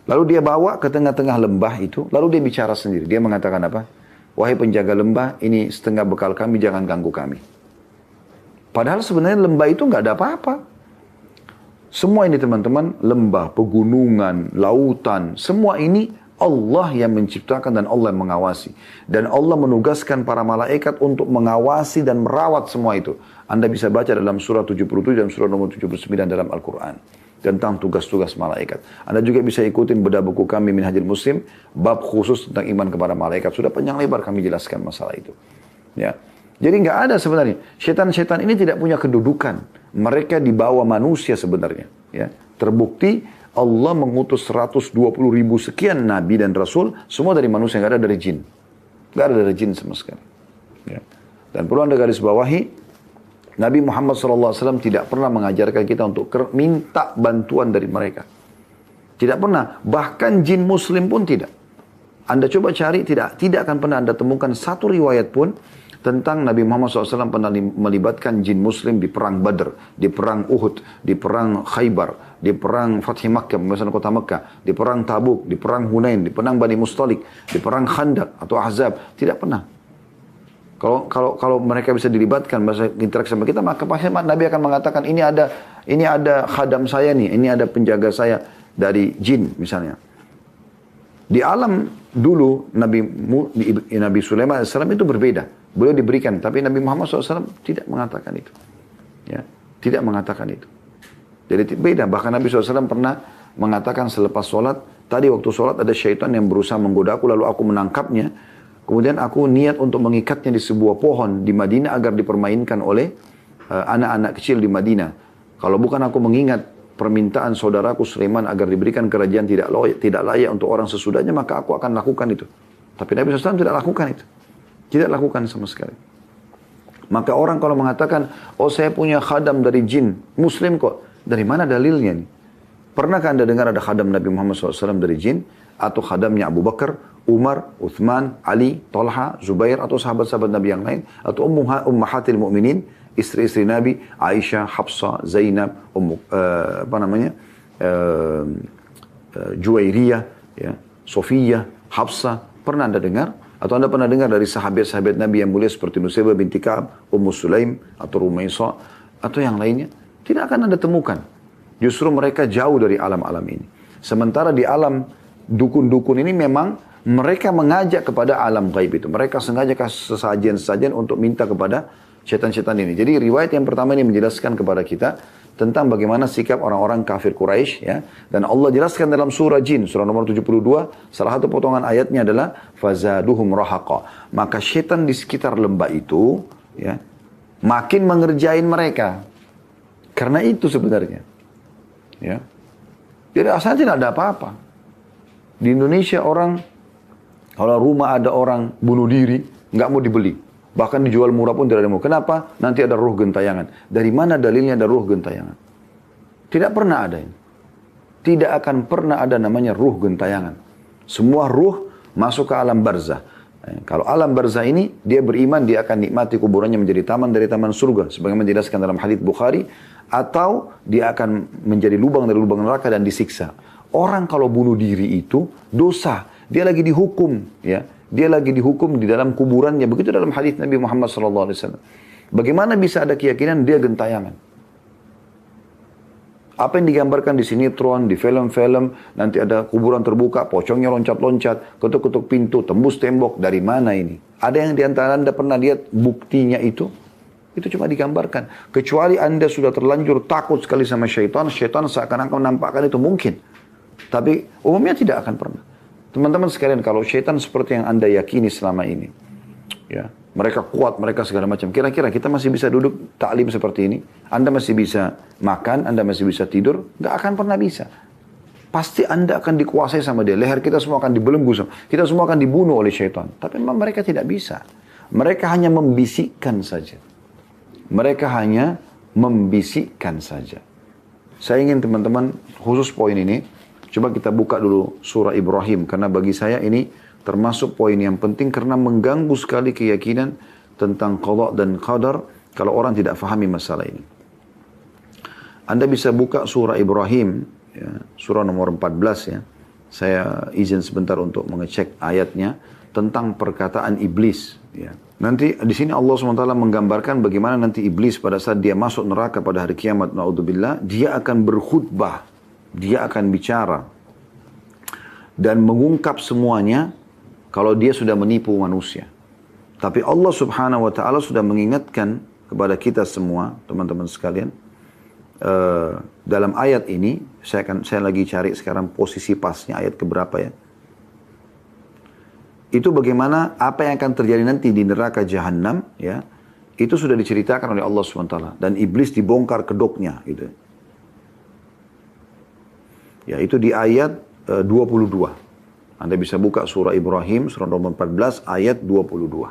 Lalu dia bawa ke tengah-tengah lembah itu, lalu dia bicara sendiri. Dia mengatakan apa? Wahai penjaga lembah, ini setengah bekal kami, jangan ganggu kami. Padahal sebenarnya lembah itu nggak ada apa-apa. Semua ini teman-teman, lembah, pegunungan, lautan, semua ini Allah yang menciptakan dan Allah yang mengawasi. Dan Allah menugaskan para malaikat untuk mengawasi dan merawat semua itu. Anda bisa baca dalam surah 77 dan surah nomor 79 dalam Al-Quran. Tentang tugas-tugas malaikat. Anda juga bisa ikutin bedah buku kami Minhajul Muslim, bab khusus tentang iman kepada malaikat. Sudah panjang lebar kami jelaskan masalah itu. Ya. Jadi nggak ada sebenarnya. Syaitan-syaitan ini tidak punya kedudukan. Mereka di bawah manusia sebenarnya. Ya. Terbukti Allah mengutus 120 ribu sekian nabi dan rasul. Semua dari manusia, nggak ada dari jin. Nggak ada dari jin sama sekali. Ya. Dan perlu Anda garis bawahi, Nabi Muhammad SAW tidak pernah mengajarkan kita untuk minta bantuan dari mereka. Tidak pernah. Bahkan jin muslim pun tidak. Anda coba cari, tidak akan pernah Anda temukan satu riwayat pun tentang Nabi Muhammad SAW pernah melibatkan jin muslim di perang Badr, di perang Uhud, di perang Khaybar, di perang Fathi Makkah, pembebasan kota Makkah, di perang Tabuk, di perang Hunain, di perang Bani Mustalik, di perang Khandaq atau Ahzab. Tidak pernah. Kalau mereka bisa dilibatkan bahasa interaksi sama kita, maka pasti Nabi akan mengatakan ini ada khadam saya nih, ini ada penjaga saya dari jin misalnya. Di alam dulu Nabi Sulaiman AS itu berbeda. Beliau diberikan, tapi Nabi Muhammad SAW tidak mengatakan itu. Ya, tidak mengatakan itu. Jadi beda. Bahkan Nabi SAW pernah mengatakan selepas sholat, tadi waktu sholat ada syaitan yang berusaha menggoda aku, lalu aku menangkapnya. Kemudian aku niat untuk mengikatnya di sebuah pohon di Madinah agar dipermainkan oleh anak-anak kecil di Madinah. Kalau bukan aku mengingat permintaan saudaraku Sulaiman agar diberikan kerajaan tidak layak untuk orang sesudahnya, maka aku akan lakukan itu. Tapi Nabi SAW tidak lakukan itu. Tidak lakukan sama sekali. Maka orang kalau mengatakan, oh saya punya khadam dari jin, muslim kok. Dari mana dalilnya nih? Pernahkah Anda dengar ada khadam Nabi Muhammad SAW dari jin? Atau khadamnya Abu Bakar, Umar, Uthman, Ali, Talha, Zubair, atau sahabat-sahabat Nabi yang lain? Atau ummahatil mu'minin, istri-istri Nabi, Aisyah, Hafsah, Zainab, Juwairiyah, ya, Sofiyah, Hafsah. Pernah Anda dengar? Atau Anda pernah dengar dari sahabat-sahabat Nabi yang mulia seperti Nusaybah binti Ka'ab, Ummu Sulaim, atau Rumaisah, atau yang lainnya? Tidak akan Anda temukan. Justru mereka jauh dari alam-alam ini. Sementara di alam dukun-dukun ini memang mereka mengajak kepada alam gaib itu. Mereka sengaja kasih sesajen-sesajen untuk minta kepada setan-setan ini. Jadi riwayat yang pertama ini menjelaskan kepada kita tentang bagaimana sikap orang-orang kafir Quraisy, ya. Dan Allah jelaskan dalam surah Jin, surah nomor 72, salah satu potongan ayatnya adalah fazaduhum rahaqa. Maka setan di sekitar lembah itu, ya, makin mengerjain mereka. Karena itu sebenarnya. Ya. Jadi asalnya tidak ada apa-apa. Di Indonesia orang, kalau rumah ada orang bunuh diri, nggak mau dibeli. Bahkan dijual murah pun tidak ada mau. Kenapa? Nanti ada ruh gentayangan. Dari mana dalilnya ada ruh gentayangan? Tidak pernah ada ini. Tidak akan pernah ada namanya ruh gentayangan. Semua ruh masuk ke alam barzah. Kalau alam barzah ini, dia beriman, dia akan nikmati kuburannya menjadi taman dari taman surga. Sebagaimana dijelaskan dalam hadits Bukhari. Atau dia akan menjadi lubang dari lubang neraka dan disiksa. Orang kalau bunuh diri itu dosa. Dia lagi dihukum, ya. Dia lagi dihukum di dalam kuburannya. Begitu dalam hadis Nabi Muhammad SAW. Bagaimana bisa ada keyakinan dia gentayangan? Apa yang digambarkan di sinetron, di film-film, nanti ada kuburan terbuka, pocongnya loncat-loncat, ketuk-ketuk pintu, tembus tembok. Dari mana ini? Ada yang di antara Anda pernah lihat buktinya itu? Itu cuma digambarkan. Kecuali Anda sudah terlanjur takut sekali sama syaitan, syaitan seakan-akan menampakkan itu mungkin. Tapi umumnya tidak akan pernah. Teman-teman sekalian, kalau syaitan seperti yang Anda yakini selama ini, ya, mereka kuat, mereka segala macam. Kira-kira kita masih bisa duduk taklim seperti ini? Anda masih bisa makan, Anda masih bisa tidur? Nggak akan pernah bisa. Pasti Anda akan dikuasai sama dia. Leher kita semua akan dibelenggu. Kita semua akan dibunuh oleh syaitan. Tapi memang mereka tidak bisa. Mereka hanya membisikkan saja. Mereka hanya membisikkan saja. Saya ingin teman-teman khusus poin ini, coba kita buka dulu surah Ibrahim. Karena bagi saya ini termasuk poin yang penting karena mengganggu sekali keyakinan tentang qada dan qadar kalau orang tidak fahami masalah ini. Anda bisa buka surah Ibrahim, ya, surah nomor 14 ya. Saya izin sebentar untuk mengecek ayatnya tentang perkataan iblis. Ya. Nanti di sini Allah SWT menggambarkan bagaimana nanti iblis pada saat dia masuk neraka pada hari kiamat, naudzubillah, dia akan berkhutbah, dia akan bicara dan mengungkap semuanya kalau dia sudah menipu manusia. Tapi Allah Subhanahu wa taala sudah mengingatkan kepada kita semua, teman-teman sekalian, dalam ayat ini, saya lagi cari sekarang posisi pasnya ayat keberapa ya. Itu bagaimana apa yang akan terjadi nanti di neraka Jahannam, ya. Itu sudah diceritakan oleh Allah SWT. Dan iblis dibongkar kedoknya, gitu. Ya, itu di ayat 22. Anda bisa buka surah Ibrahim, surah nomor 14, ayat 22.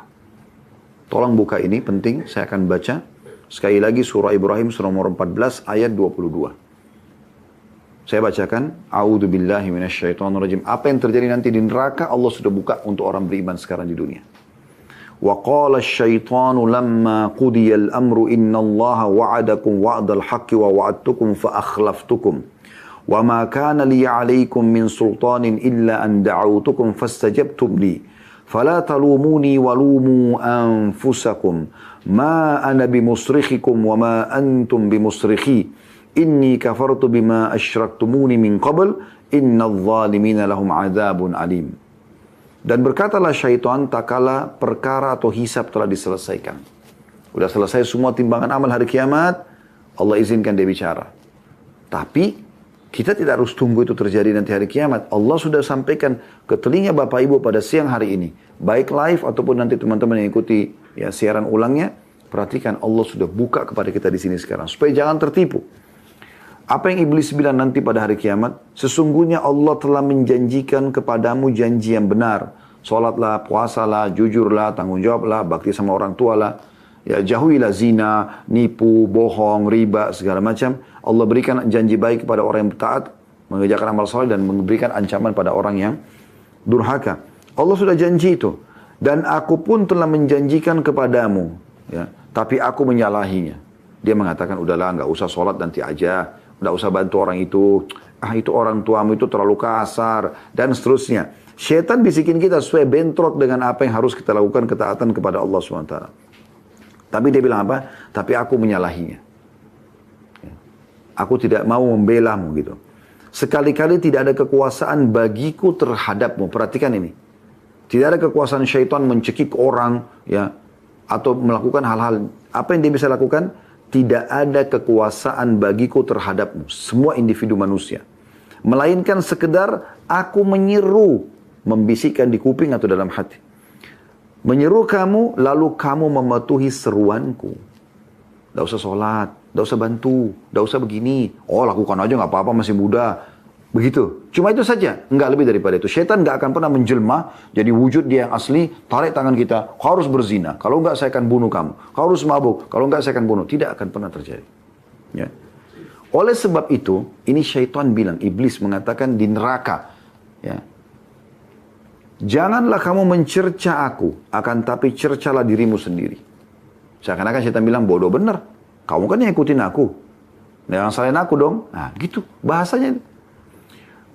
Tolong buka ini, penting, saya akan baca. Sekali lagi surah Ibrahim, surah nomor 14, ayat 22. Saya bacakan, A'udzubillahi minasyaitonirrajim. Apa yang terjadi nanti di neraka, Allah sudah buka untuk orang beriman sekarang di dunia. Wa qala asyaitanu lamma qudiyal amru innallaha wa'adakum wa'dal haqqi wa wa'adtukum fa akhlaftukum. Wa ma kana li 'alaykum min sultanin illa an da'awtukum fastajabtum li. Fala talumuni walumu anfusakum. Ma ana bimusrikhikum wa ma antum bimusrikhi. Inni kafartu bima asyraktumuni min qabl. Innal zalimina lahum adzabun alim. Dan berkatalah syaitan tak kala perkara atau hisab telah diselesaikan. Udah selesai semua timbangan amal hari kiamat, Allah izinkan dia bicara. Tapi kita tidak harus tunggu itu terjadi nanti hari kiamat. Allah sudah sampaikan ke telinga Bapak Ibu pada siang hari ini. Baik live ataupun nanti teman-teman yang ikuti ya, siaran ulangnya. Perhatikan Allah sudah buka kepada kita di sini sekarang. Supaya jangan tertipu. Apa yang iblis bilang nanti pada hari kiamat? Sesungguhnya Allah telah menjanjikan kepadamu janji yang benar. Salatlah, puasalah, jujurlah, tanggung jawablah, bakti sama orang tua lah. Ya, jauhilah zina, nipu, bohong, riba, segala macam. Allah berikan janji baik kepada orang yang taat, mengerjakan amal saleh dan memberikan ancaman pada orang yang durhaka. Allah sudah janji itu. Dan aku pun telah menjanjikan kepadamu. Ya, tapi aku menyalahinya. Dia mengatakan, udahlah, nggak usah sholat nanti aja. Nggak usah bantu orang itu. Ah, itu orang tuamu itu terlalu kasar. Dan seterusnya. Syaitan bisikin kita supaya bentrok dengan apa yang harus kita lakukan ketaatan kepada Allah SWT. Tapi dia bilang apa? Tapi aku menyalahinya. Aku tidak mau membelamu gitu. Sekali-kali tidak ada kekuasaan bagiku terhadapmu. Perhatikan ini. Tidak ada kekuasaan syaitan mencekik orang, ya, atau melakukan hal-hal. Apa yang dia bisa lakukan? Tidak ada kekuasaan bagiku terhadapmu. Semua individu manusia. Melainkan sekedar aku menyeru. Membisikkan di kuping atau dalam hati. Menyeru kamu, lalu kamu mematuhi seruanku. Tidak usah sholat, tidak usah bantu, tidak usah begini. Oh, lakukan aja, nggak apa-apa, masih muda. Begitu. Cuma itu saja. Nggak lebih daripada itu. Syaitan nggak akan pernah menjelma, jadi wujud dia yang asli, tarik tangan kita, kau harus berzina. Kalau nggak, saya akan bunuh kamu. Kau harus mabuk. Kalau nggak, saya akan bunuh. Tidak akan pernah terjadi. Ya. Oleh sebab itu, ini syaitan bilang, iblis mengatakan di neraka. Ya. Janganlah kamu mencerca aku, akan tapi cercalah dirimu sendiri. Seakan-akan syaitan bilang, bodoh benar. Kamu kan yang ikutin aku. Jangan salahin aku dong. Nah gitu, bahasanya.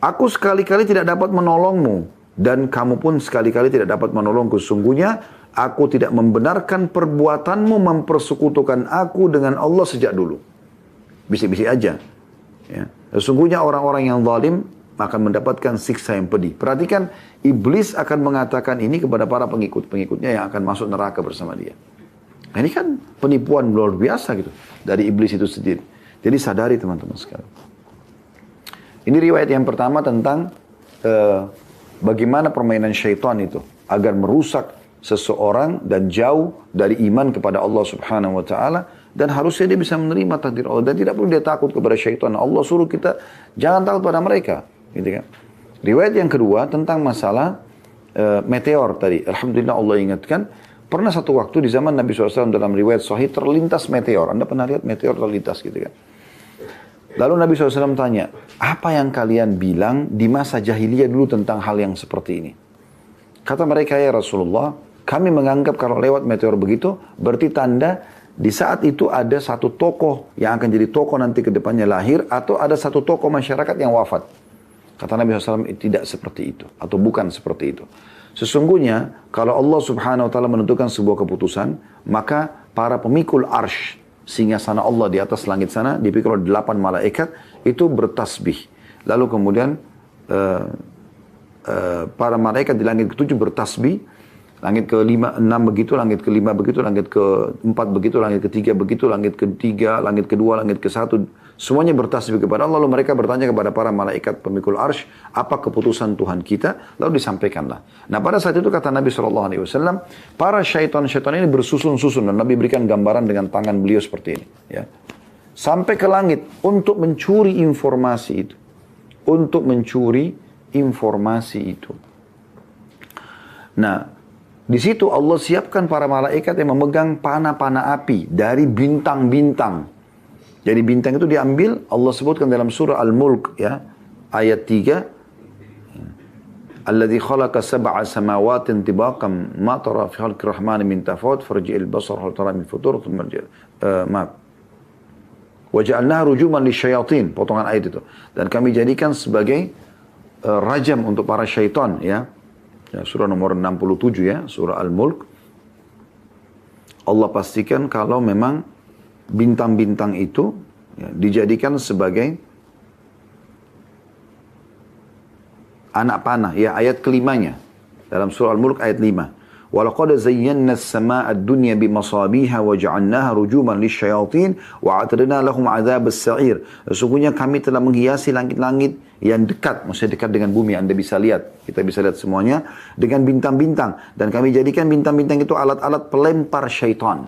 Aku sekali-kali tidak dapat menolongmu. Dan kamu pun sekali-kali tidak dapat menolongku. Sungguhnya, aku tidak membenarkan perbuatanmu mempersekutukan aku dengan Allah sejak dulu. Bisik-bisik aja. Ya. Sesungguhnya orang-orang yang zalim akan mendapatkan siksa yang pedih. Perhatikan, iblis akan mengatakan ini kepada para pengikut-pengikutnya yang akan masuk neraka bersama dia. Nah, ini kan penipuan luar biasa gitu dari iblis itu sendiri. Jadi sadari teman-teman sekalian. Ini riwayat yang pertama tentang bagaimana permainan syaitan itu agar merusak seseorang dan jauh dari iman kepada Allah Subhanahu wa taala, dan harusnya dia bisa menerima takdir Allah dan tidak perlu dia takut kepada syaitan. Allah suruh kita jangan takut pada mereka. Gitu kan. Riwayat yang kedua tentang masalah meteor tadi. Alhamdulillah Allah ingatkan. Pernah satu waktu di zaman Nabi SAW dalam riwayat sahih terlintas meteor. Anda pernah lihat meteor terlintas gitu kan. Lalu Nabi SAW tanya, apa yang kalian bilang di masa jahiliyah dulu tentang hal yang seperti ini? Kata mereka, ya Rasulullah, kami menganggap kalau lewat meteor begitu, berarti tanda di saat itu ada satu tokoh yang akan jadi tokoh nanti ke depannya lahir, atau ada satu tokoh masyarakat yang wafat. Kata Nabi SAW, tidak seperti itu. Atau bukan seperti itu. Sesungguhnya, kalau Allah Subhanahu wa ta'ala menentukan sebuah keputusan, maka para pemikul arsh, singgasana Allah di atas langit sana, dipikul oleh 8 malaikat, itu bertasbih. Lalu kemudian, para malaikat di langit ke-7 bertasbih, langit ke-5, 6 begitu, langit ke-5 begitu, langit ke-4 begitu, langit ke-3 begitu, langit ke-3, langit ke-2, langit ke-1, semuanya bertasbih kepada Allah. Lalu mereka bertanya kepada para malaikat pemikul arsh, apa keputusan Tuhan kita? Lalu disampaikanlah. Nah pada saat itu kata Nabi SAW, para syaitan-syaitan ini bersusun-susun, dan Nabi berikan gambaran dengan tangan beliau seperti ini. Ya. Sampai ke langit untuk mencuri informasi itu. Untuk mencuri informasi itu. Nah, di situ Allah siapkan para malaikat yang memegang panah-panah api dari bintang-bintang. Jadi bintang itu diambil, Allah sebutkan dalam surah Al-Mulk, ya, ayat 3. Alladzi khalaqa sab'a samawatin tibaqan ma tara fi khalqir rahmani min tafawut farji'il basar hal tara min futur thumma wa ja'alnaha rujuman lisyayatin, potongan ayat itu. Dan kami jadikan sebagai rajam untuk para syaitan, ya. Ya, surah nomor 67 ya, surah Al-Mulk. Allah pastikan kalau memang bintang-bintang itu ya, dijadikan sebagai anak panah. Ya, ayat kelimanya. Dalam surah Al-Mulk ayat 5. وَلَقَدْ زَيَّنَّا السَّمَاءَ الدُّنْيَا بِمَصَابِيهَا وَجَعَلْنَاهَا رُجُومًا لِلشَّيَاطِينِ وَأَعْتَدْنَا لَهُمْ عَذَابَ السَّعِيرِ. Sesungguhnya kami telah menghiasi langit-langit yang dekat, maksudnya dekat dengan bumi, Anda bisa lihat, kita bisa lihat semuanya, dengan bintang-bintang. Dan kami jadikan bintang-bintang itu alat-alat pelempar syaitan.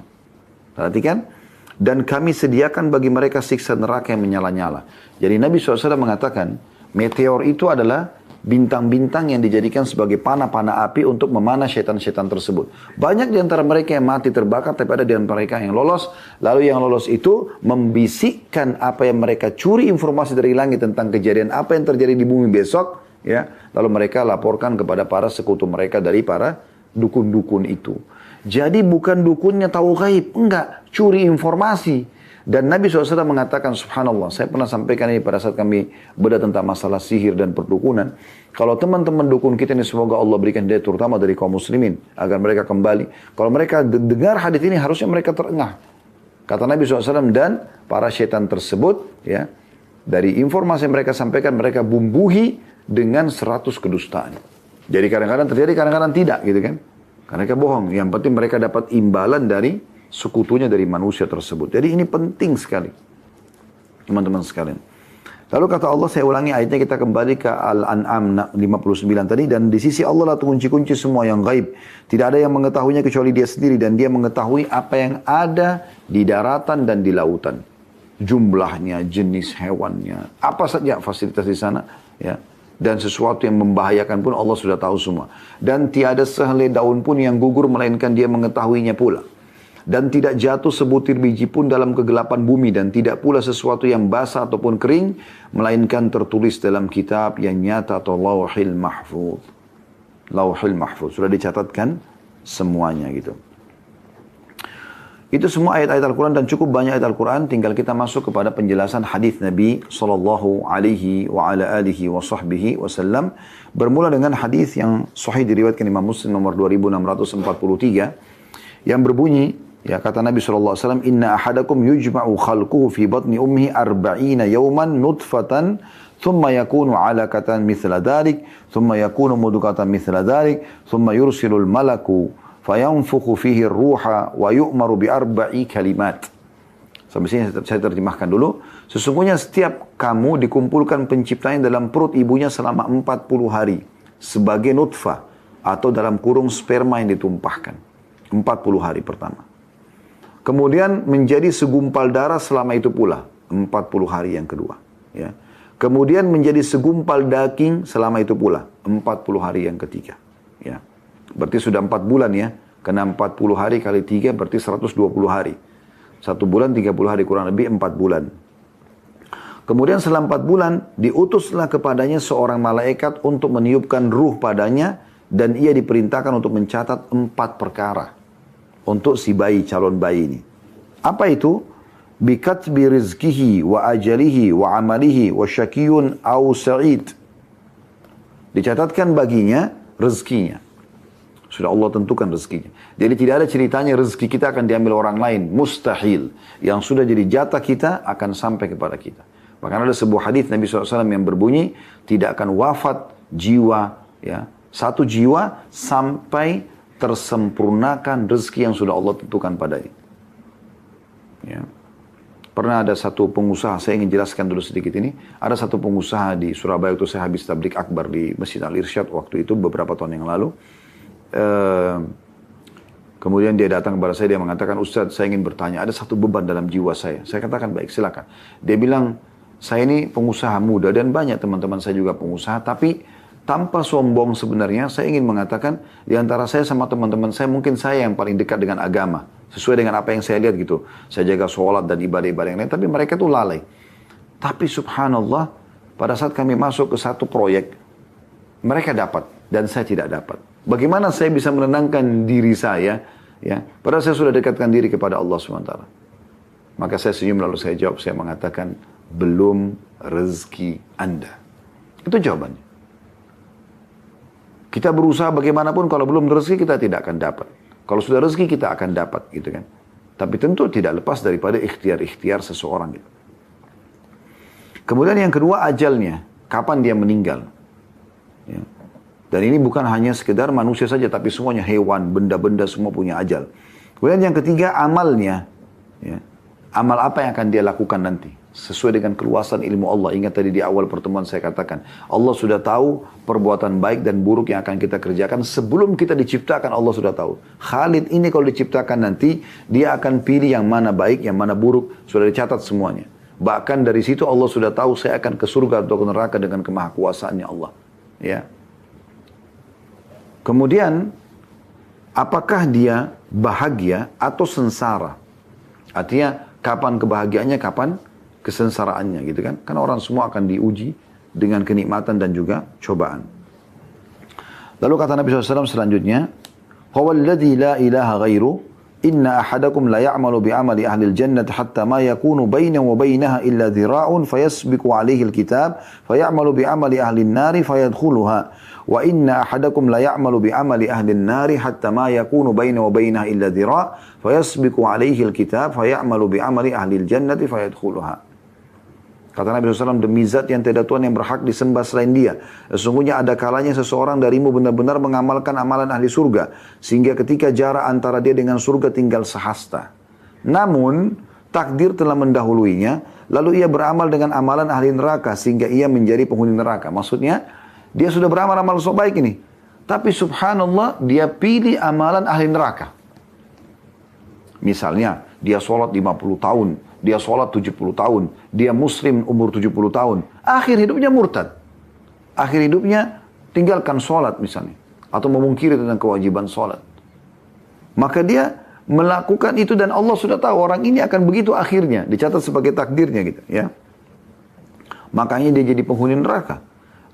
Perhatikan. Dan kami sediakan bagi mereka siksa neraka yang menyala-nyala. Jadi Nabi SAW mengatakan, meteor itu adalah bintang-bintang yang dijadikan sebagai panah-panah api untuk memanah syaitan-syaitan tersebut. Banyak di antara mereka yang mati terbakar, tapi ada di antara mereka yang lolos. Lalu yang lolos itu membisikkan apa yang mereka curi informasi dari langit tentang kejadian apa yang terjadi di bumi besok. Ya, lalu mereka laporkan kepada para sekutu mereka dari para dukun-dukun itu. Jadi bukan dukunnya tahu gaib, enggak, curi informasi. Dan Nabi SAW mengatakan, subhanallah, saya pernah sampaikan ini pada saat kami bedah tentang masalah sihir dan perdukunan. Kalau teman-teman dukun kita ini semoga Allah berikan hidayah terutama dari kaum muslimin, agar mereka kembali. Kalau mereka dengar hadis ini harusnya mereka terengah. Kata Nabi SAW, dan para syaitan tersebut, ya, dari informasi yang mereka sampaikan, mereka bumbuhi dengan 100 kedustaan. Jadi kadang-kadang terjadi, kadang-kadang tidak gitu kan. Karena mereka bohong. Yang penting mereka dapat imbalan dari sekutunya dari manusia tersebut. Jadi ini penting sekali. Teman-teman sekalian. Lalu kata Allah, saya ulangi ayatnya, kita kembali ke Al-An'am 59 tadi. Dan di sisi Allah lah kunci-kunci semua yang gaib. Tidak ada yang mengetahuinya kecuali dia sendiri. Dan dia mengetahui apa yang ada di daratan dan di lautan. Jumlahnya, jenis hewannya. Apa saja fasilitas di sana. Ya. Dan sesuatu yang membahayakan pun Allah sudah tahu semua. Dan tiada sehelai daun pun yang gugur melainkan dia mengetahuinya pula. Dan tidak jatuh sebutir biji pun dalam kegelapan bumi. Dan tidak pula sesuatu yang basah ataupun kering. Melainkan tertulis dalam kitab yang nyata atau lauhil mahfuz. Lauhil mahfuz. Sudah dicatatkan semuanya gitu. Itu semua ayat-ayat Al-Quran dan cukup banyak ayat Al-Quran. Tinggal kita masuk kepada penjelasan hadis Nabi sallallahu alaihi wa ala alihi wa sahbihi wasallam. Bermula dengan hadis yang sahih diriwayatkan Imam Muslim nomor 2643. Yang berbunyi, ya kata Nabi SAW, Inna ahadakum yujma'u khalquhu fi batni ummihi arba'ina yawman nutfatan, thumma yakunu alaqatan mithla dhalik, thumma yakunu mudghatan mithla dhalik, thumma yursilul malaku, fayanfukhu fihi ruha, wa yu'maru bi arba'i kalimat. Sampai sini saya terjemahkan dulu. Sesungguhnya setiap kamu dikumpulkan penciptanya dalam perut ibunya selama 40 hari. Sebagai nutfah, atau dalam kurung sperma yang ditumpahkan. 40 hari pertama. Kemudian menjadi segumpal darah selama itu pula. 40 hari yang kedua. Ya. Kemudian menjadi segumpal daging selama itu pula. 40 hari yang ketiga. Ya. Berarti sudah 4 bulan ya. Kena 40 hari kali 3 berarti 120 hari. 1 bulan 30 hari kurang lebih 4 bulan. Kemudian setelah 4 bulan diutuslah kepadanya seorang malaikat untuk meniupkan ruh padanya. Dan ia diperintahkan untuk mencatat 4 perkara. Untuk si bayi, calon bayi ini. Apa itu? Bikatbi rizkihi wa ajalihi wa amalihi wa syakiyun au sa'id. Dicatatkan baginya rezekinya. Sudah Allah tentukan rezekinya. Jadi tidak ada ceritanya rezeki kita akan diambil orang lain. Mustahil. Yang sudah jadi jatah kita akan sampai kepada kita. Bahkan ada sebuah hadis Nabi SAW yang berbunyi, tidak akan wafat jiwa, ya, satu jiwa sampai tersempurnakan rezeki yang sudah Allah tentukan padanya. Ya. Pernah ada satu pengusaha, saya ingin jelaskan dulu sedikit ini. Ada satu pengusaha di Surabaya, waktu saya habis tablik akbar di Masjid Al-Irsyad waktu itu beberapa tahun yang lalu. Kemudian dia datang kepada saya, dia mengatakan, Ustaz, saya ingin bertanya, ada satu beban dalam jiwa saya. Saya katakan, baik, silakan. Dia bilang, saya ini pengusaha muda dan banyak teman-teman saya juga pengusaha, tapi tanpa sombong sebenarnya, saya ingin mengatakan, di antara saya sama teman-teman saya, mungkin saya yang paling dekat dengan agama. Sesuai dengan apa yang saya lihat gitu. Saya jaga sholat dan ibadah-ibadah yang lain, tapi mereka tuh lalai. Tapi subhanallah, pada saat kami masuk ke satu proyek, mereka dapat dan saya tidak dapat. Bagaimana saya bisa menenangkan diri saya? Ya, padahal saya sudah dekatkan diri kepada Allah SWT. Maka saya senyum lalu saya jawab, saya mengatakan, belum rezeki Anda. Itu jawabannya. Kita berusaha bagaimanapun, kalau belum rezeki kita tidak akan dapat. Kalau sudah rezeki kita akan dapat, gitu kan. Tapi tentu tidak lepas daripada ikhtiar-ikhtiar seseorang. Gitu. Kemudian yang kedua, ajalnya. Kapan dia meninggal. Ya. Dan ini bukan hanya sekedar manusia saja, tapi semuanya, hewan, benda-benda semua punya ajal. Kemudian yang ketiga, amalnya. Ya. Amal apa yang akan dia lakukan nanti? Sesuai dengan keluasan ilmu Allah. Ingat tadi di awal pertemuan saya katakan, Allah sudah tahu perbuatan baik dan buruk yang akan kita kerjakan sebelum kita diciptakan. Allah sudah tahu. Khalid ini kalau diciptakan nanti, dia akan pilih yang mana baik, yang mana buruk. Sudah dicatat semuanya. Bahkan dari situ Allah sudah tahu saya akan ke surga atau ke neraka dengan kemahakuasaannya Allah. Ya. Kemudian, apakah dia bahagia atau sengsara? Artinya, kapan kebahagiaannya, kapan kesensaraannya, gitu kan? Karena orang semua akan diuji dengan kenikmatan dan juga cobaan. Lalu kata Nabi SAW selanjutnya, "Huwallazi la ilaha ghairu, inna ahadakum la ya'malu bi'amali ahli al-jannah hatta ma yakunu bainahu wa bainaha illa dhira'un fayasbiqu 'alaihi al-kitab fay'amalu bi'amali ahli an-nari fayadkhuluha." Wa inna ahadakum la ya'malu bi'amali ahli an-nari hatta ma yakunu bainahu wa bainaha illa dhira' fayasbiqu 'alaihi al-kitab fay'amalu bi'amali ahli al-jannati fayadkhuluha. Kata Nabi SAW, demi zat yang tidak Tuhan yang berhak disembah selain dia. Sesungguhnya ada kalanya seseorang darimu benar-benar mengamalkan amalan ahli surga. Sehingga ketika jarak antara dia dengan surga tinggal sehasta. Namun, takdir telah mendahuluinya. Lalu ia beramal dengan amalan ahli neraka. Sehingga ia menjadi penghuni neraka. Maksudnya, dia sudah beramal-amal so baik ini. Tapi subhanallah, dia pilih amalan ahli neraka. Misalnya, dia sholat 50 tahun. Dia sholat 70 tahun. Dia muslim umur 70 tahun. Akhir hidupnya murtad. Akhir hidupnya tinggalkan sholat misalnya. Atau memungkiri tentang kewajiban sholat. Maka dia melakukan itu dan Allah sudah tahu orang ini akan begitu akhirnya. Dicatat sebagai takdirnya gitu ya. Makanya dia jadi penghuni neraka.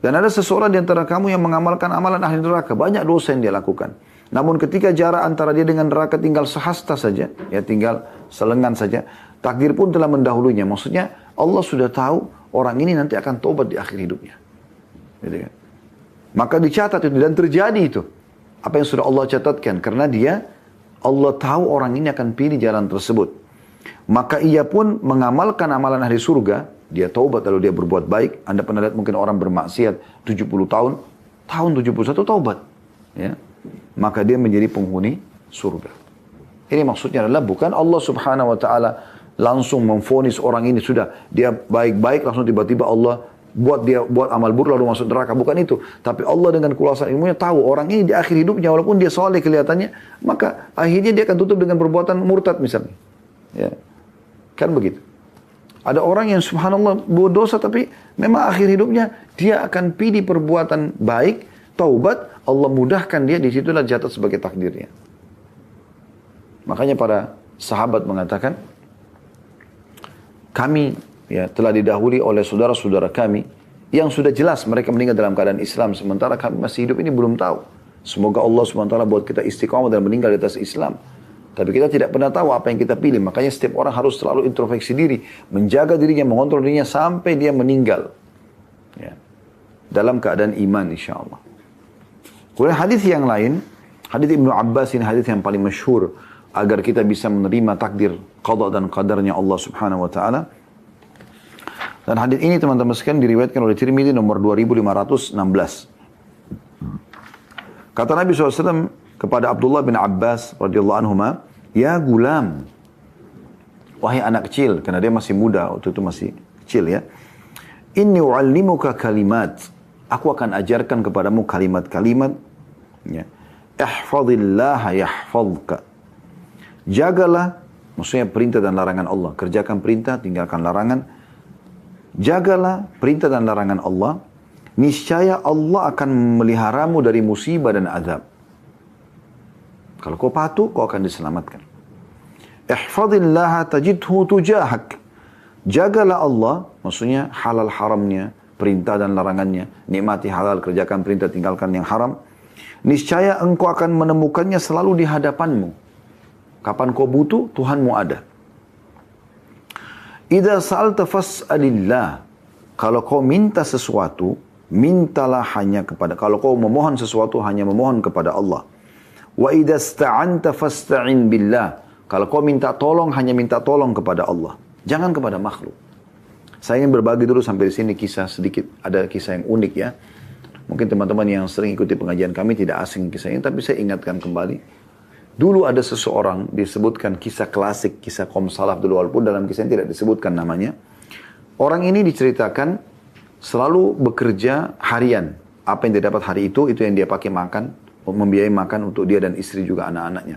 Dan ada seseorang di antara kamu yang mengamalkan amalan ahli neraka. Banyak dosa yang dia lakukan. Namun ketika jarak antara dia dengan neraka tinggal sehasta saja. Ya tinggal selengan saja. Takdir pun telah mendahulunya. Maksudnya Allah sudah tahu orang ini nanti akan tobat di akhir hidupnya. Gitu kan? Maka dicatat itu dan terjadi itu. Apa yang sudah Allah catatkan. Karena Allah tahu orang ini akan pilih jalan tersebut. Maka ia pun mengamalkan amalan ahli surga. Dia taubat lalu dia berbuat baik. Anda pernah lihat mungkin orang bermaksiat 70 tahun. Tahun 71 taubat. Ya. Maka dia menjadi penghuni surga. Ini maksudnya adalah bukan Allah subhanahu wa ta'ala langsung memvonis orang ini sudah. Dia baik-baik langsung tiba-tiba Allah buat amal buruk lalu masuk neraka. Bukan itu. Tapi Allah dengan kuasa ilmunya tahu orang ini di akhir hidupnya walaupun dia soleh kelihatannya. Maka akhirnya dia akan tutup dengan perbuatan murtad misalnya. Ya. Kan begitu. Ada orang yang subhanallah berdosa tapi memang akhir hidupnya dia akan pilih perbuatan baik, taubat, Allah mudahkan dia, disitulah jatuh sebagai takdirnya. Makanya para sahabat mengatakan, kami ya telah didahului oleh saudara-saudara kami yang sudah jelas mereka meninggal dalam keadaan Islam, sementara kami masih hidup ini belum tahu. Semoga Allah SWT buat kita istiqamah dan meninggal di atas Islam. Tapi kita tidak pernah tahu apa yang kita pilih. Makanya setiap orang harus selalu introspeksi diri. Menjaga dirinya, mengontrol dirinya sampai dia meninggal. Ya. Dalam keadaan iman insyaAllah. Kemudian hadis yang lain. Hadis Ibnu Abbas ini hadis yang paling masyhur. Agar kita bisa menerima takdir, qada dan qadarnya Allah subhanahu wa ta'ala. Dan hadis ini teman-teman sekalian diriwayatkan oleh Tirmidzi nomor 2516. Kata Nabi SAW kepada Abdullah bin Abbas radhiyallahu anhuma, ya gulam, wahai anak kecil, karena dia masih muda, waktu itu masih kecil ya. Inni u'allimuka kalimat, aku akan ajarkan kepadamu kalimat-kalimat. Ya. Ihfazillaha yahfazka. Jagalah, maksudnya perintah dan larangan Allah. Kerjakan perintah, tinggalkan larangan. Jagalah perintah dan larangan Allah. Niscaya Allah akan memeliharamu dari musibah dan azab. Kalau kau patuh, kau akan diselamatkan. Ihfazillaha tajidhu tujahak. Jagalah Allah, maksudnya halal haramnya, perintah dan larangannya. Nikmati halal, kerjakan perintah, tinggalkan yang haram. Niscaya engkau akan menemukannya selalu di hadapanmu. Kapan kau butuh, Tuhanmu ada. Idza sa'alta fas'alillah. Kalau kau minta sesuatu, mintalah hanya kepada, kalau kau memohon sesuatu hanya memohon kepada Allah. Wa idza sta'anta fasta'in billah. Kalau kau minta tolong hanya minta tolong kepada Allah, jangan kepada makhluk. Saya ingin berbagi dulu sampai di sini kisah sedikit, ada kisah yang unik ya. Mungkin teman-teman yang sering ikuti pengajian kami tidak asing kisah ini, tapi saya ingatkan kembali. Dulu ada seseorang disebutkan kisah klasik, kisah kaum salaf dulu, walaupun dalam kisah ini tidak disebutkan namanya. Orang ini diceritakan selalu bekerja harian. Apa yang dia dapat hari itu yang dia pakai makan, membiayai makan untuk dia dan istri juga anak-anaknya.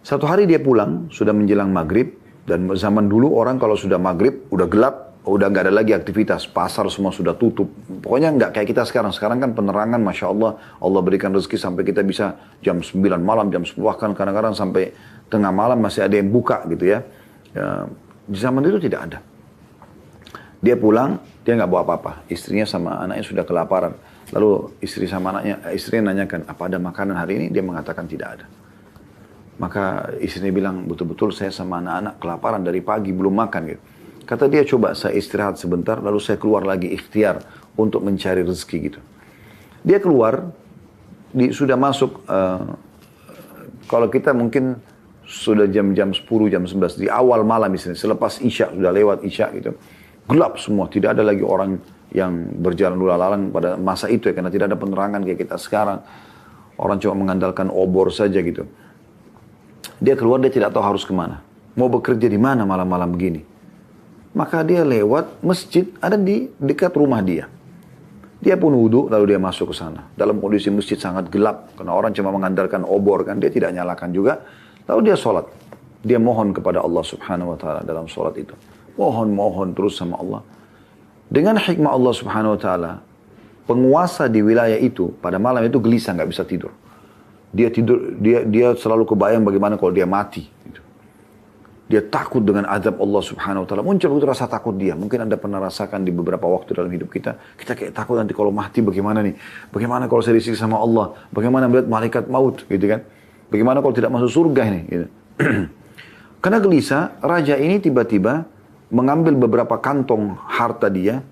Satu hari dia pulang, sudah menjelang maghrib, dan zaman dulu orang kalau sudah maghrib, udah gelap, udah nggak ada lagi aktivitas, pasar semua sudah tutup. Pokoknya nggak kayak kita sekarang. Sekarang kan penerangan, Masya Allah, Allah berikan rezeki sampai kita bisa jam 9 malam, jam 10, bahkan kadang-kadang sampai tengah malam masih ada yang buka gitu ya. Di zaman itu tidak ada. Dia pulang, dia nggak bawa apa-apa. Istrinya sama anaknya sudah kelaparan. Lalu istrinya nanyakan, apa ada makanan hari ini? Dia mengatakan tidak ada. Maka istrinya bilang, betul-betul saya sama anak-anak kelaparan dari pagi belum makan gitu. Kata dia, coba saya istirahat sebentar, lalu saya keluar lagi ikhtiar untuk mencari rezeki gitu. Dia keluar, sudah masuk, kalau kita mungkin sudah jam 10, jam 11, di awal malam misalnya, selepas Isya, sudah lewat Isya gitu. Gelap semua, tidak ada lagi orang yang berjalan lalu-lalang pada masa itu ya, karena tidak ada penerangan kayak kita sekarang. Orang cuma mengandalkan obor saja gitu. Dia keluar, dia tidak tahu harus kemana. Mau bekerja di mana malam-malam begini. Maka dia lewat masjid, ada di dekat rumah dia. Dia pun wudhu, lalu dia masuk ke sana. Dalam kondisi masjid sangat gelap, karena orang cuma mengandalkan obor kan, dia tidak nyalakan juga. Lalu dia sholat. Dia mohon kepada Allah subhanahu wa ta'ala dalam sholat itu. Mohon terus sama Allah. Dengan hikmah Allah subhanahu wa ta'ala, penguasa di wilayah itu, pada malam itu gelisah, nggak bisa tidur. Dia selalu kebayang bagaimana kalau dia mati. Gitu. Dia takut dengan azab Allah subhanahu wa ta'ala. Muncul itu rasa takut dia. Mungkin Anda pernah rasakan di beberapa waktu dalam hidup kita. Kita kayak takut nanti kalau mati bagaimana nih. Bagaimana kalau saya disiksa sama Allah. Bagaimana melihat malaikat maut gitu kan. Bagaimana kalau tidak masuk surga ini. Gitu. Karena gelisah, raja ini tiba-tiba mengambil beberapa kantong harta dia.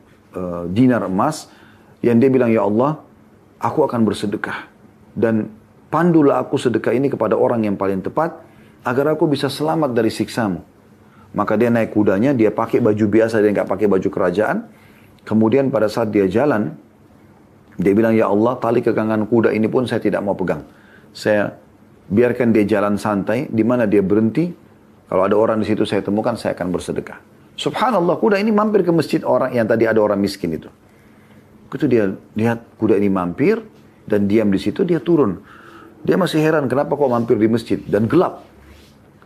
Dinar emas. Yang dia bilang, ya Allah, aku akan bersedekah. Dan pandulah aku sedekah ini kepada orang yang paling tepat. Agar aku bisa selamat dari siksamu. Maka dia naik kudanya, dia pakai baju biasa, dia nggak pakai baju kerajaan. Kemudian pada saat dia jalan, dia bilang, ya Allah, tali kekangan kuda ini pun saya tidak mau pegang. Saya biarkan dia jalan santai, di mana dia berhenti. Kalau ada orang di situ saya temukan, saya akan bersedekah. Subhanallah, kuda ini mampir ke masjid orang yang tadi ada orang miskin itu. Itu dia lihat kuda ini mampir, dan diam di situ, dia turun. Dia masih heran, kenapa kok mampir di masjid, dan gelap.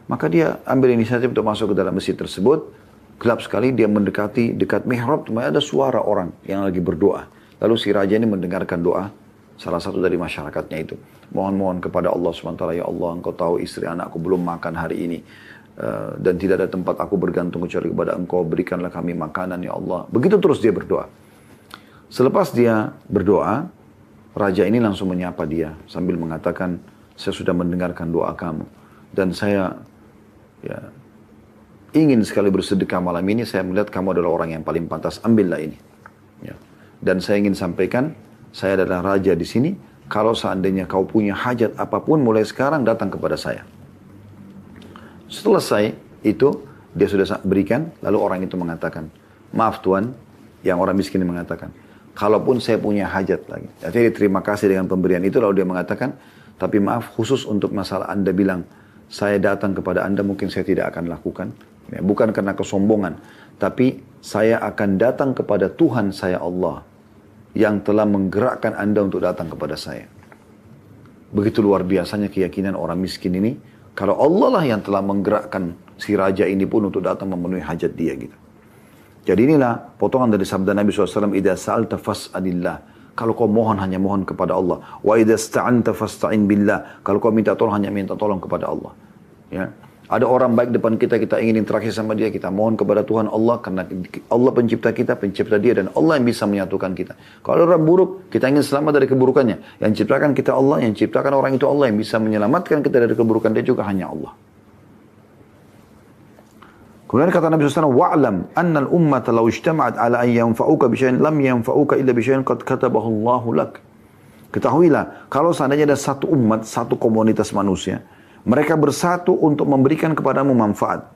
Maka dia ambil inisiatif untuk masuk ke dalam masjid tersebut. Gelap sekali, dia mendekati dekat mihrab, ada suara orang yang lagi berdoa. Lalu si raja ini mendengarkan doa salah satu dari masyarakatnya itu. Mohon-mohon kepada Allah SWT, ya Allah, engkau tahu istri anakku belum makan hari ini. Dan tidak ada tempat aku bergantung kecuali kepada engkau, berikanlah kami makanan ya Allah. Begitu terus dia berdoa. Selepas dia berdoa, raja ini langsung menyapa dia sambil mengatakan, saya sudah mendengarkan doa kamu. Dan saya ingin sekali bersedekah malam ini, saya melihat kamu adalah orang yang paling pantas, ambillah ini. Ya. Dan saya ingin sampaikan, saya adalah raja di sini, kalau seandainya kau punya hajat apapun, mulai sekarang datang kepada saya. Selesai itu, dia sudah berikan, lalu orang itu mengatakan, maaf Tuan, yang orang miskin mengatakan, kalaupun saya punya hajat lagi. Jadi terima kasih dengan pemberian itu, lalu dia mengatakan, tapi maaf khusus untuk masalah Anda bilang, saya datang kepada Anda mungkin saya tidak akan lakukan. Ya, bukan karena kesombongan. Tapi saya akan datang kepada Tuhan saya Allah. Yang telah menggerakkan Anda untuk datang kepada saya. Begitu luar biasanya keyakinan orang miskin ini. Kalau Allah lah yang telah menggerakkan si raja ini pun untuk datang memenuhi hajat dia gitu. Jadi inilah potongan dari sabda Nabi SAW. Idza sa'alta fas'alillah. Kalau kau mohon, hanya mohon kepada Allah. Wa idza sta'anta fasta'in billah. Kalau kau minta tolong, hanya minta tolong kepada Allah. Ya. Ada orang baik depan kita, kita ingin interaksi sama dia, kita mohon kepada Tuhan Allah, karena Allah pencipta kita, pencipta dia, dan Allah yang bisa menyatukan kita. Kalau orang buruk, kita ingin selamat dari keburukannya. Yang ciptakan kita Allah, yang ciptakan orang itu Allah, yang bisa menyelamatkan kita dari keburukan dia juga hanya Allah. Kemudian kata Nabi SAW, wa'lam annal ummata law ijtama'at ala an yanfa'uka bisyai'in lam yanfa'uka illa bisyai'in qad katabahu Allahu lak. Ketahuilah, kalau seandainya ada satu umat, satu komunitas manusia, mereka bersatu untuk memberikan kepadamu manfaat,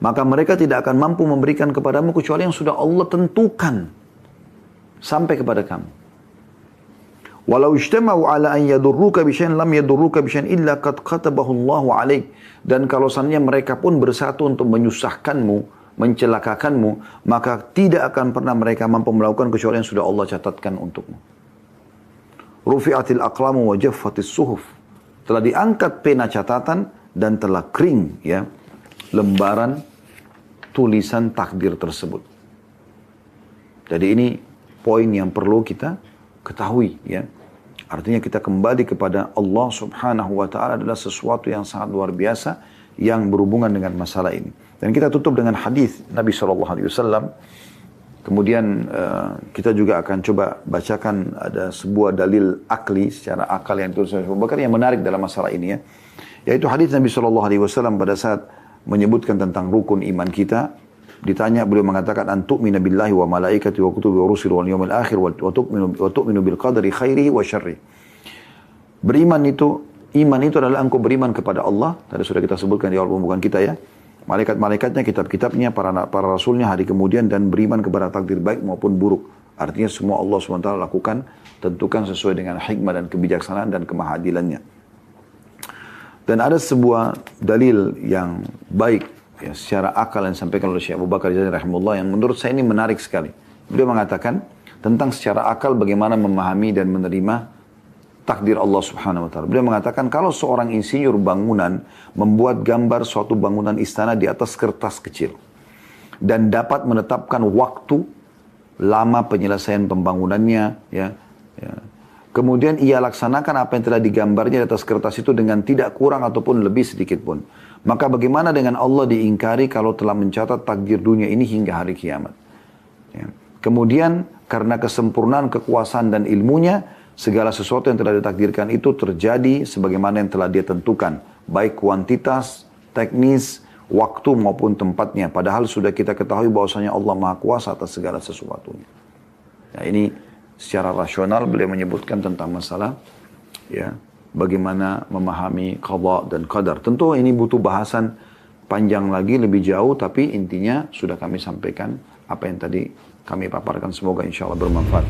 maka mereka tidak akan mampu memberikan kepadamu kecuali yang sudah Allah tentukan sampai kepada kamu. Walau ijtama'u ala an yadurruka bisyai'in lam yadurruka bisyai'in illa qad katabahu Allahu 'alaik. Dan kalau seandainya mereka pun bersatu untuk menyusahkanmu, mencelakakanmu, maka tidak akan pernah mereka mampu melakukan kecuali yang sudah Allah catatkan untukmu. Rufi'atil aqlamu wa jaffatis suhuf. Telah diangkat pena catatan dan telah kering ya lembaran tulisan takdir tersebut. Jadi ini poin yang perlu kita ketahui ya. Artinya kita kembali kepada Allah Subhanahu wa taala adalah sesuatu yang sangat luar biasa yang berhubungan dengan masalah ini. Dan kita tutup dengan hadis Nabi SAW. Kemudian kita juga akan coba bacakan ada sebuah dalil akli secara akal yang ditulis oleh Abu Bakar yang menarik dalam masalah ini ya. Yaitu hadis Nabi SAW pada saat menyebutkan tentang rukun iman kita. Ditanya, beliau mengatakan antu'mina billahi wa malaikati wa kutubi wa rusuli wal yawmil akhir wa tu'minu bil qadari khairihi wa syarri. Beriman itu, iman itu adalah engkau beriman kepada Allah. Tadi sudah kita sebutkan di awal pembukaan kita ya. Malaikat-malaikatnya, kitab-kitabnya, para rasulnya hari kemudian, dan beriman kepada takdir baik maupun buruk. Artinya semua Allah SWT lakukan, tentukan sesuai dengan hikmah dan kebijaksanaan dan kemahadilannya. Dan ada sebuah dalil yang baik ya, secara akal yang disampaikan oleh Syekh Abu Bakar Jazari rahimahullah yang menurut saya ini menarik sekali. Beliau mengatakan tentang secara akal bagaimana memahami dan menerima takdir Allah Subhanahu wa taala. Beliau mengatakan kalau seorang insinyur bangunan membuat gambar suatu bangunan istana di atas kertas kecil dan dapat menetapkan waktu lama penyelesaian pembangunannya ya. Kemudian ia laksanakan apa yang telah digambarnya di atas kertas itu dengan tidak kurang ataupun lebih sedikit pun. Maka bagaimana dengan Allah diingkari kalau telah mencatat takdir dunia ini hingga hari kiamat. Ya. Kemudian karena kesempurnaan kekuasaan dan ilmunya, segala sesuatu yang telah ditakdirkan itu terjadi sebagaimana yang telah dia tentukan. Baik kuantitas, teknis, waktu maupun tempatnya. Padahal sudah kita ketahui bahwasanya Allah Maha Kuasa atas segala sesuatunya. Nah ini secara rasional beliau menyebutkan tentang masalah ya bagaimana memahami qada dan qadar. Tentu ini butuh bahasan panjang lagi lebih jauh, tapi intinya sudah kami sampaikan apa yang tadi kami paparkan, semoga insya Allah bermanfaat.